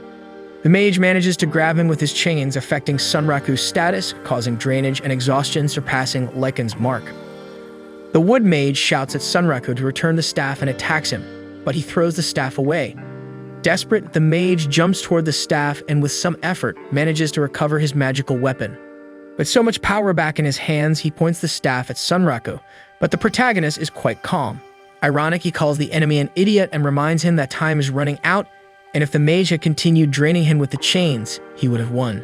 The mage manages to grab him with his chains, affecting Sunraku's status, causing drainage and exhaustion surpassing Lycan's mark. The wood mage shouts at Sunraku to return the staff and attacks him, but he throws the staff away. Desperate, the mage jumps toward the staff and with some effort manages to recover his magical weapon. With so much power back in his hands, he points the staff at Sunraku, but the protagonist is quite calm. Ironic, he calls the enemy an idiot and reminds him that time is running out, and if the mage had continued draining him with the chains, he would have won.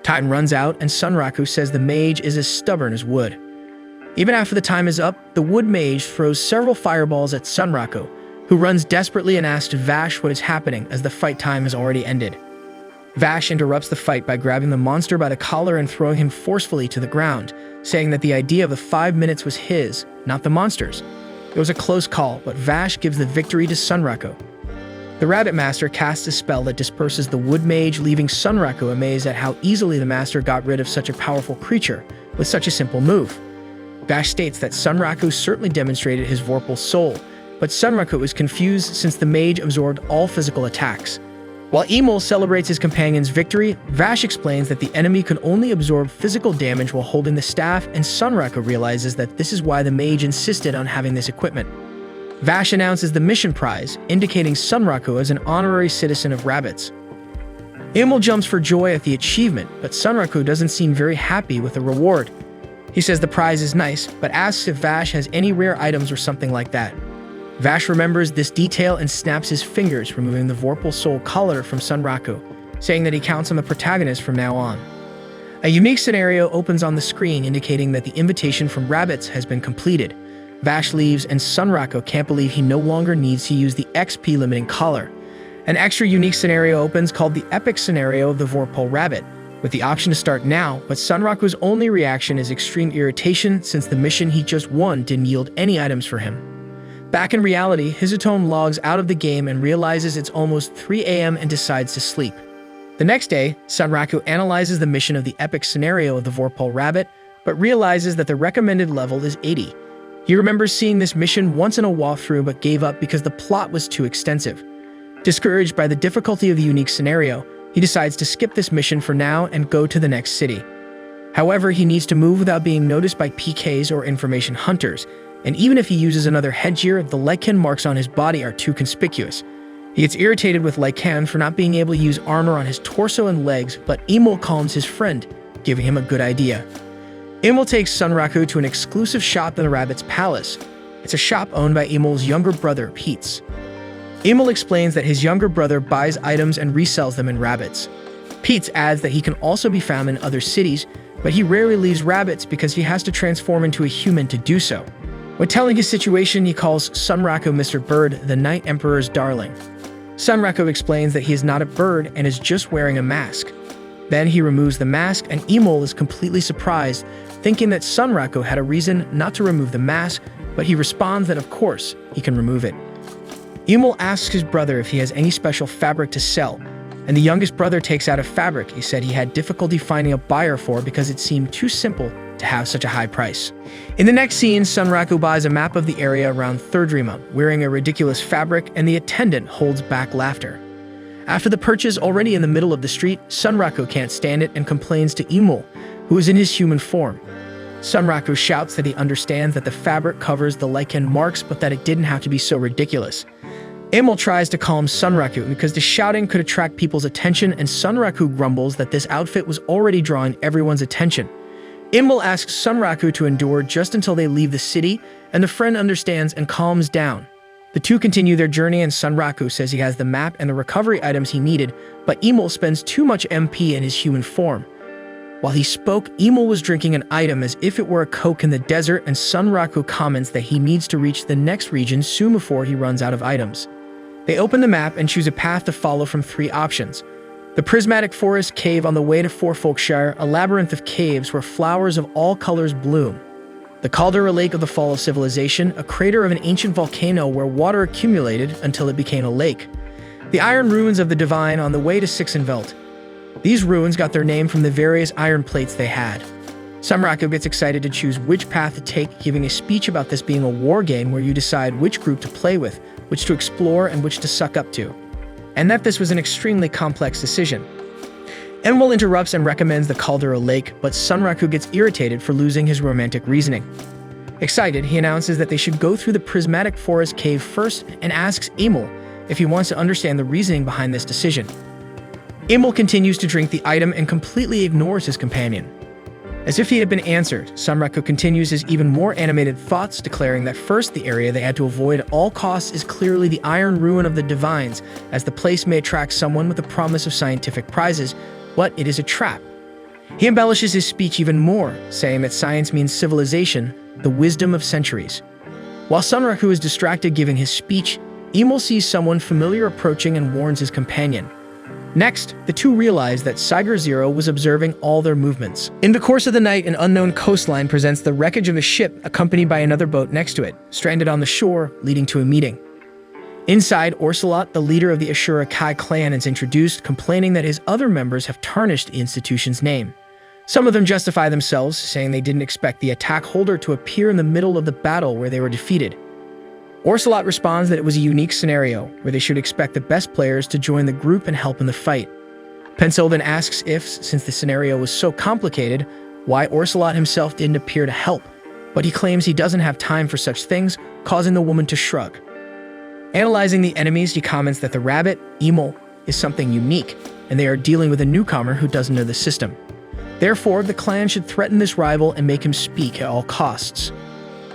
Time runs out, and Sunraku says the mage is as stubborn as wood. Even after the time is up, the wood mage throws several fireballs at Sunraku, who runs desperately and asks Vash what is happening as the fight time has already ended. Vash interrupts the fight by grabbing the monster by the collar and throwing him forcefully to the ground, saying that the idea of the 5 minutes was his, not the monster's. It was a close call, but Vash gives the victory to Sunraku. The Rabbit Master casts a spell that disperses the wood mage, leaving Sunraku amazed at how easily the master got rid of such a powerful creature with such a simple move. Vash states that Sunraku certainly demonstrated his Vorpal soul, but Sunraku is confused since the mage absorbed all physical attacks. While Emil celebrates his companion's victory, Vash explains that the enemy can only absorb physical damage while holding the staff, and Sunraku realizes that this is why the mage insisted on having this equipment. Vash announces the mission prize, indicating Sunraku as an honorary citizen of Rabbits. Emil jumps for joy at the achievement, but Sunraku doesn't seem very happy with the reward. He says the prize is nice, but asks if Vash has any rare items or something like that. Vash remembers this detail and snaps his fingers, removing the Vorpal Soul collar from Sunraku, saying that he counts on the protagonist from now on. A unique scenario opens on the screen, indicating that the invitation from Rabbits has been completed. Vash leaves, and Sunraku can't believe he no longer needs to use the XP limiting collar. An extra unique scenario opens called the Epic Scenario of the Vorpal Rabbit, with the option to start now, but Sunraku's only reaction is extreme irritation since the mission he just won didn't yield any items for him. Back in reality, Hizutone logs out of the game and realizes it's almost 3 a.m. and decides to sleep. The next day, Sunraku analyzes the mission of the Epic Scenario of the Vorpal Rabbit, but realizes that the recommended level is 80. He remembers seeing this mission once in a walkthrough but gave up because the plot was too extensive. Discouraged by the difficulty of the unique scenario, he decides to skip this mission for now and go to the next city. However, he needs to move without being noticed by PKs or information hunters, and even if he uses another headgear, the Lycan marks on his body are too conspicuous. He gets irritated with Lycan for not being able to use armor on his torso and legs, but Emil calms his friend, giving him a good idea. Emil takes Sunraku to an exclusive shop in the Rabbit's Palace. It's a shop owned by Emil's younger brother, Pete's. Emil explains that his younger brother buys items and resells them in Rabbits. Pete's adds that he can also be found in other cities, but he rarely leaves Rabbits because he has to transform into a human to do so. When telling his situation, he calls Sunraku Mr. Bird, the Night Emperor's darling. Sunraku explains that he is not a bird and is just wearing a mask. Then he removes the mask, and Emil is completely surprised, thinking that Sunraku had a reason not to remove the mask, but he responds that of course he can remove it. Emil asks his brother if he has any special fabric to sell, and the youngest brother takes out a fabric he said he had difficulty finding a buyer for because it seemed too simple to have such a high price. In the next scene, Sunraku buys a map of the area around Thirdrima, wearing a ridiculous fabric, and the attendant holds back laughter. After the purchase already in the middle of the street, Sunraku can't stand it and complains to Emil, who is in his human form. Sunraku shouts that he understands that the fabric covers the lichen marks, but that it didn't have to be so ridiculous. Emil tries to calm Sunraku because the shouting could attract people's attention, and Sunraku grumbles that this outfit was already drawing everyone's attention. Emil asks Sunraku to endure just until they leave the city, and the friend understands and calms down. The two continue their journey, and Sunraku says he has the map and the recovery items he needed, but Emil spends too much MP in his human form. While he spoke, Emil was drinking an item as if it were a Coke in the desert, and Sunraku comments that he needs to reach the next region soon before he runs out of items. They open the map and choose a path to follow from 3 options. The prismatic forest cave on the way to Forfolkshire, a labyrinth of caves where flowers of all colors bloom. The caldera lake of the fall of civilization, a crater of an ancient volcano where water accumulated until it became a lake. The iron ruins of the divine on the way to Sixenveld. These ruins got their name from the various iron plates they had. Sunraku gets excited to choose which path to take, giving a speech about this being a war game where you decide which group to play with, which to explore, and which to suck up to, and that this was an extremely complex decision. Emil interrupts and recommends the Caldera Lake, but Sunraku gets irritated for losing his romantic reasoning. Excited, he announces that they should go through the prismatic forest cave first and asks Emil if he wants to understand the reasoning behind this decision. Emil continues to drink the item and completely ignores his companion. As if he had been answered, Sunraku continues his even more animated thoughts, declaring that first, the area they had to avoid at all costs is clearly the iron ruin of the divines, as the place may attract someone with the promise of scientific prizes, but it is a trap. He embellishes his speech even more, saying that science means civilization, the wisdom of centuries. While Sunraku is distracted giving his speech, Emil sees someone familiar approaching and warns his companion. Next, the two realize that Siger Zero was observing all their movements. In the course of the night, an unknown coastline presents the wreckage of a ship accompanied by another boat next to it, stranded on the shore, leading to a meeting. Inside, Orsalot, the leader of the Ashura Kai clan, is introduced, complaining that his other members have tarnished the institution's name. Some of them justify themselves, saying they didn't expect the attack holder to appear in the middle of the battle where they were defeated. Orsalot responds that it was a unique scenario, where they should expect the best players to join the group and help in the fight. Pencil then asks if, since the scenario was so complicated, why Orsalot himself didn't appear to help, but he claims he doesn't have time for such things, causing the woman to shrug. Analyzing the enemies, he comments that the rabbit, Emil, is something unique, and they are dealing with a newcomer who doesn't know the system. Therefore, the clan should threaten this rival and make him speak at all costs.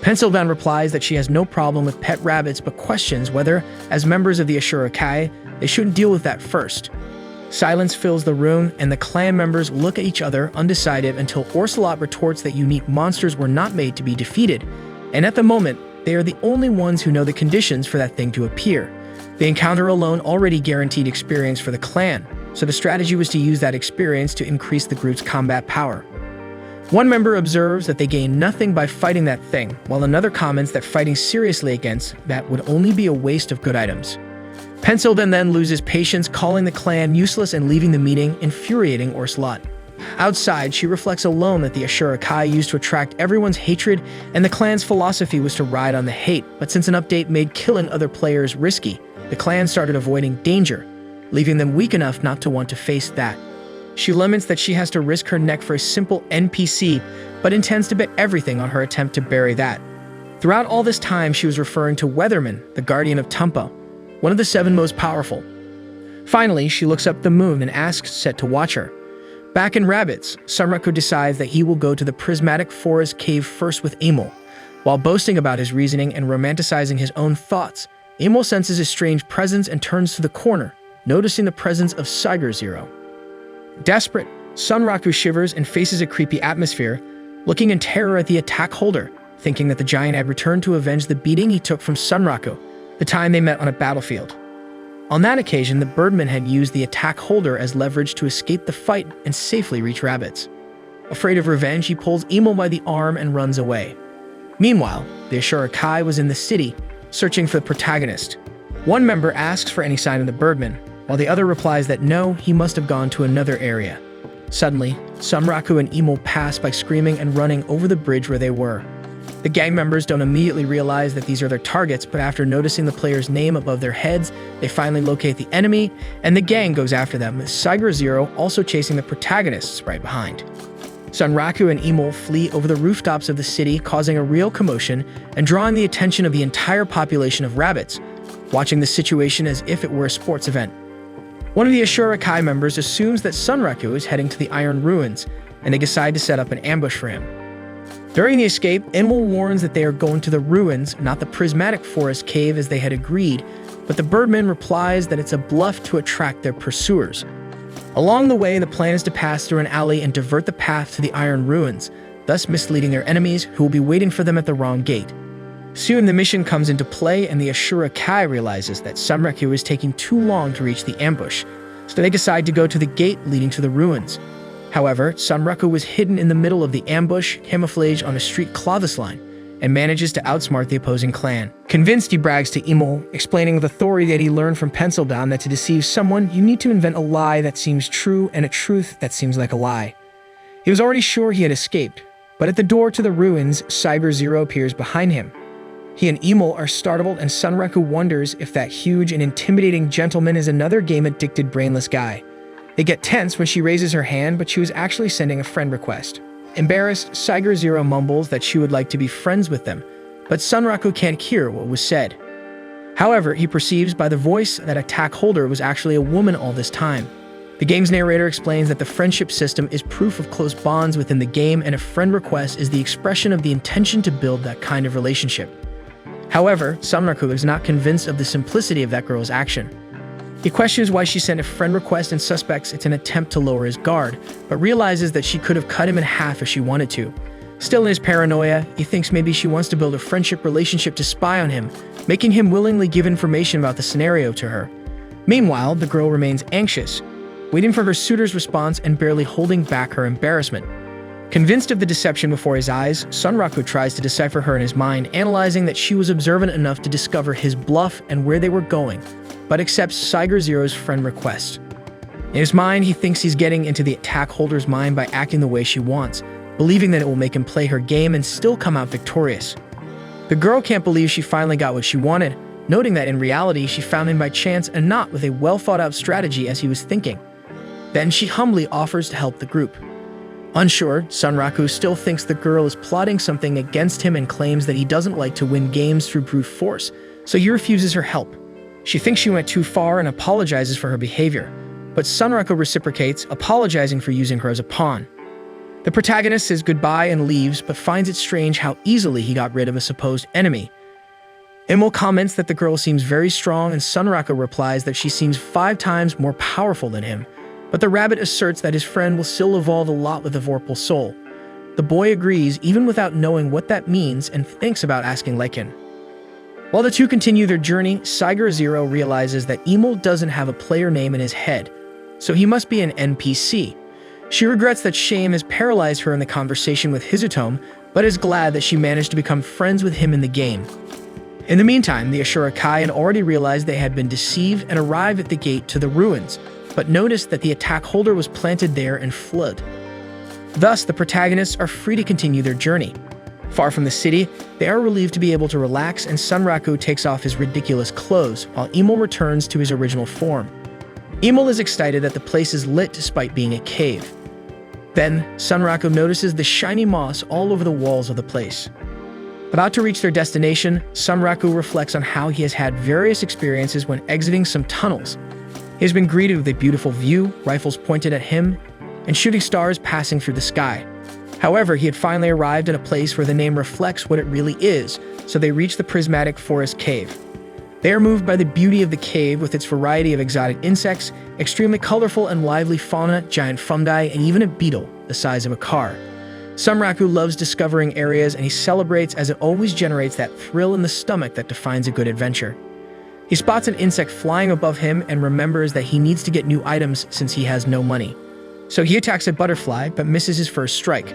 Pencil then replies that she has no problem with pet rabbits, but questions whether, as members of the Ashura Kai, they shouldn't deal with that first. Silence fills the room, and the clan members look at each other undecided until Orsalot retorts that unique monsters were not made to be defeated, and at the moment, they are the only ones who know the conditions for that thing to appear. The encounter alone already guaranteed experience for the clan, so the strategy was to use that experience to increase the group's combat power. One member observes that they gain nothing by fighting that thing, while another comments that fighting seriously against that would only be a waste of good items. Pencil then loses patience, calling the clan useless and leaving the meeting, infuriating Orsalot. Outside, she reflects alone that the Ashura Kai used to attract everyone's hatred, and the clan's philosophy was to ride on the hate, but since an update made killing other players risky, the clan started avoiding danger, leaving them weak enough not to want to face that. She laments that she has to risk her neck for a simple NPC, but intends to bet everything on her attempt to bury that. Throughout all this time, she was referring to Weatherman, the guardian of Tumpa, one of the 7 most powerful. Finally, she looks up the moon and asks Set to watch her. Back in Rabbits, Sunraku decides that he will go to the prismatic forest cave first with Emil. While boasting about his reasoning and romanticizing his own thoughts, Emil senses a strange presence and turns to the corner, noticing the presence of Siger Zero. Desperate, Sunraku shivers and faces a creepy atmosphere, looking in terror at the attack holder, thinking that the giant had returned to avenge the beating he took from Sunraku, the time they met on a battlefield. On that occasion, the Birdman had used the attack holder as leverage to escape the fight and safely reach Rabbits. Afraid of revenge, he pulls Emil by the arm and runs away. Meanwhile, the Ashura Kai was in the city, searching for the protagonist. One member asks for any sign of the Birdman, while the other replies that no, he must have gone to another area. Suddenly, Sunraku and Emil pass by screaming and running over the bridge where they were. The gang members don't immediately realize that these are their targets, but after noticing the player's name above their heads, they finally locate the enemy, and the gang goes after them, with Cyber Zero also chasing the protagonists right behind. Sunraku and Emil flee over the rooftops of the city, causing a real commotion and drawing the attention of the entire population of rabbits, watching the situation as if it were a sports event. One of the Ashura Kai members assumes that Sunraku is heading to the Iron Ruins, and they decide to set up an ambush for him. During the escape, Emil warns that they are going to the ruins, not the prismatic forest cave as they had agreed, but the Birdman replies that it's a bluff to attract their pursuers. Along the way, the plan is to pass through an alley and divert the path to the Iron Ruins, thus misleading their enemies who will be waiting for them at the wrong gate. Soon the mission comes into play and the Ashura Kai realizes that Sunraku is taking too long to reach the ambush, so they decide to go to the gate leading to the ruins. However, Sunraku was hidden in the middle of the ambush, camouflaged on a street clovis line, and manages to outsmart the opposing clan. Convinced, he brags to Emil, explaining with authority that he learned from Pencildown that to deceive someone, you need to invent a lie that seems true and a truth that seems like a lie. He was already sure he had escaped, but at the door to the ruins, Cyber Zero appears behind him. He and Emil are startled, and Sunraku wonders if that huge and intimidating gentleman is another game-addicted brainless guy. They get tense when she raises her hand, but she was actually sending a friend request. Embarrassed, Cyber Zero mumbles that she would like to be friends with them, but Sunraku can't hear what was said. However, he perceives by the voice that Attack Holder was actually a woman all this time. The game's narrator explains that the friendship system is proof of close bonds within the game, and a friend request is the expression of the intention to build that kind of relationship. However, Sunraku is not convinced of the simplicity of that girl's action. He questions why she sent a friend request and suspects it's an attempt to lower his guard, but realizes that she could have cut him in half if she wanted to. Still in his paranoia, he thinks maybe she wants to build a friendship relationship to spy on him, making him willingly give information about the scenario to her. Meanwhile, the girl remains anxious, waiting for her suitor's response and barely holding back her embarrassment. Convinced of the deception before his eyes, Sunraku tries to decipher her in his mind, analyzing that she was observant enough to discover his bluff and where they were going, but accepts Cyber Zero's friend request. In his mind, he thinks he's getting into the Attack Holder's mind by acting the way she wants, believing that it will make him play her game and still come out victorious. The girl can't believe she finally got what she wanted, noting that in reality she found him by chance and not with a well-thought-out strategy as he was thinking. Then she humbly offers to help the group. Unsure, Sunraku still thinks the girl is plotting something against him and claims that he doesn't like to win games through brute force, so he refuses her help. She thinks she went too far and apologizes for her behavior, but Sunraku reciprocates, apologizing for using her as a pawn. The protagonist says goodbye and leaves, but finds it strange how easily he got rid of a supposed enemy. Emil comments that the girl seems very strong, and Sunraku replies that she seems 5 times more powerful than him. But the rabbit asserts that his friend will still evolve a lot with a Vorpal soul. The boy agrees, even without knowing what that means, and thinks about asking Lycan. While the two continue their journey, Cyber Zero realizes that Emil doesn't have a player name in his head, so he must be an NPC. She regrets that shame has paralyzed her in the conversation with Hizutome, but is glad that she managed to become friends with him in the game. In the meantime, the Ashura Kai had already realized they had been deceived and arrived at the gate to the ruins, but noticed that the Attack Holder was planted there and fled. Thus, the protagonists are free to continue their journey. Far from the city, they are relieved to be able to relax, and Sunraku takes off his ridiculous clothes, while Emil returns to his original form. Emil is excited that the place is lit despite being a cave. Then, Sunraku notices the shiny moss all over the walls of the place. About to reach their destination, Sunraku reflects on how he has had various experiences when exiting some tunnels. He has been greeted with a beautiful view, rifles pointed at him, and shooting stars passing through the sky. However, he had finally arrived at a place where the name reflects what it really is, so they reach the prismatic forest cave. They are moved by the beauty of the cave with its variety of exotic insects, extremely colorful and lively fauna, giant fungi, and even a beetle the size of a car. Sunraku loves discovering areas, and he celebrates as it always generates that thrill in the stomach that defines a good adventure. He spots an insect flying above him and remembers that he needs to get new items since he has no money. So he attacks a butterfly, but misses his first strike.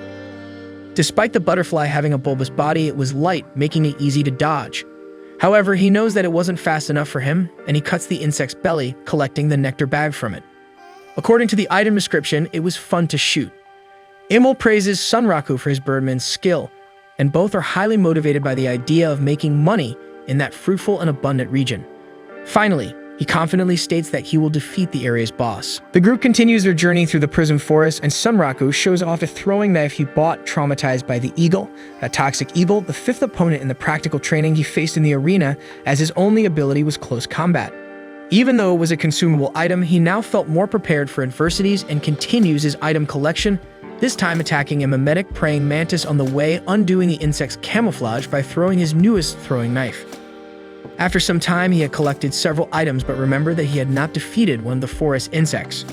Despite the butterfly having a bulbous body, it was light, making it easy to dodge. However, he knows that it wasn't fast enough for him, and he cuts the insect's belly, collecting the nectar bag from it. According to the item description, it was fun to shoot. Imul praises Sunraku for his birdman's skill, and both are highly motivated by the idea of making money in that fruitful and abundant region. Finally, he confidently states that he will defeat the area's boss. The group continues their journey through the Prism Forest, and Sunraku shows off a throwing knife he bought, traumatized by the eagle, that toxic eagle, the fifth opponent in the practical training he faced in the arena, as his only ability was close combat. Even though it was a consumable item, he now felt more prepared for adversities and continues his item collection, this time attacking a mimetic praying mantis on the way, undoing the insect's camouflage by throwing his newest throwing knife. After some time, he had collected several items, but remembered that he had not defeated one of the forest insects.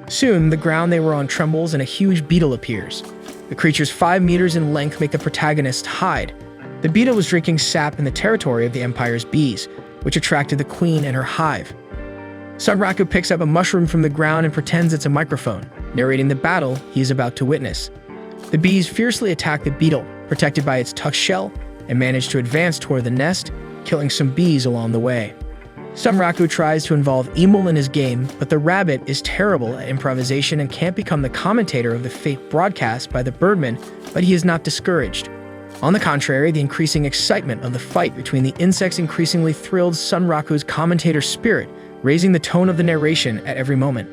Soon, the ground they were on trembles and a huge beetle appears. The creature's 5 meters in length make the protagonist hide. The beetle was drinking sap in the territory of the Empire's bees, which attracted the queen and her hive. Sunraku picks up a mushroom from the ground and pretends it's a microphone, narrating the battle he is about to witness. The bees fiercely attack the beetle, protected by its tucked shell, and manage to advance toward the nest, killing some bees along the way. Sunraku tries to involve Imul in his game, but the rabbit is terrible at improvisation and can't become the commentator of the fake broadcast by the birdman, but he is not discouraged. On the contrary, the increasing excitement of the fight between the insects increasingly thrilled Sunraku's commentator spirit, raising the tone of the narration at every moment.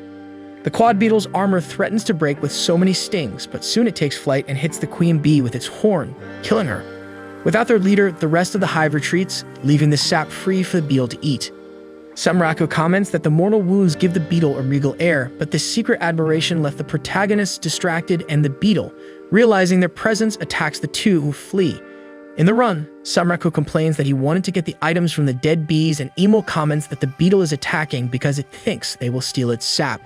The quad beetle's armor threatens to break with so many stings, but soon it takes flight and hits the queen bee with its horn, killing her. Without their leader, the rest of the hive retreats, leaving the sap free for the beetle to eat. Sunraku comments that the mortal wounds give the beetle a regal air, but this secret admiration left the protagonists distracted, and the beetle, realizing their presence, attacks the two who flee. In the run, Sunraku complains that he wanted to get the items from the dead bees, and Imul comments that the beetle is attacking because it thinks they will steal its sap.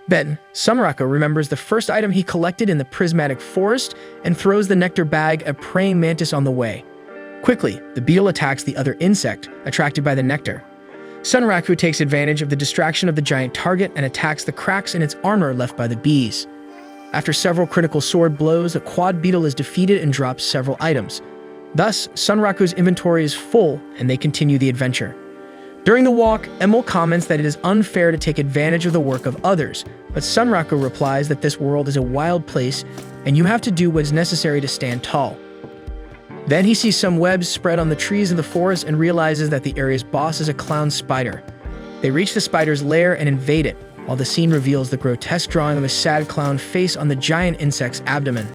Then, Sunraku remembers the first item he collected in the prismatic forest and throws the nectar bag at a praying mantis on the way. Quickly, the beetle attacks the other insect, attracted by the nectar. Sunraku takes advantage of the distraction of the giant target and attacks the cracks in its armor left by the bees. After several critical sword blows, a quad beetle is defeated and drops several items. Thus, Sunraku's inventory is full, and they continue the adventure. During the walk, Imul comments that it is unfair to take advantage of the work of others, but Sunraku replies that this world is a wild place, and you have to do what is necessary to stand tall. Then he sees some webs spread on the trees in the forest and realizes that the area's boss is a clown spider. They reach the spider's lair and invade it, while the scene reveals the grotesque drawing of a sad clown face on the giant insect's abdomen.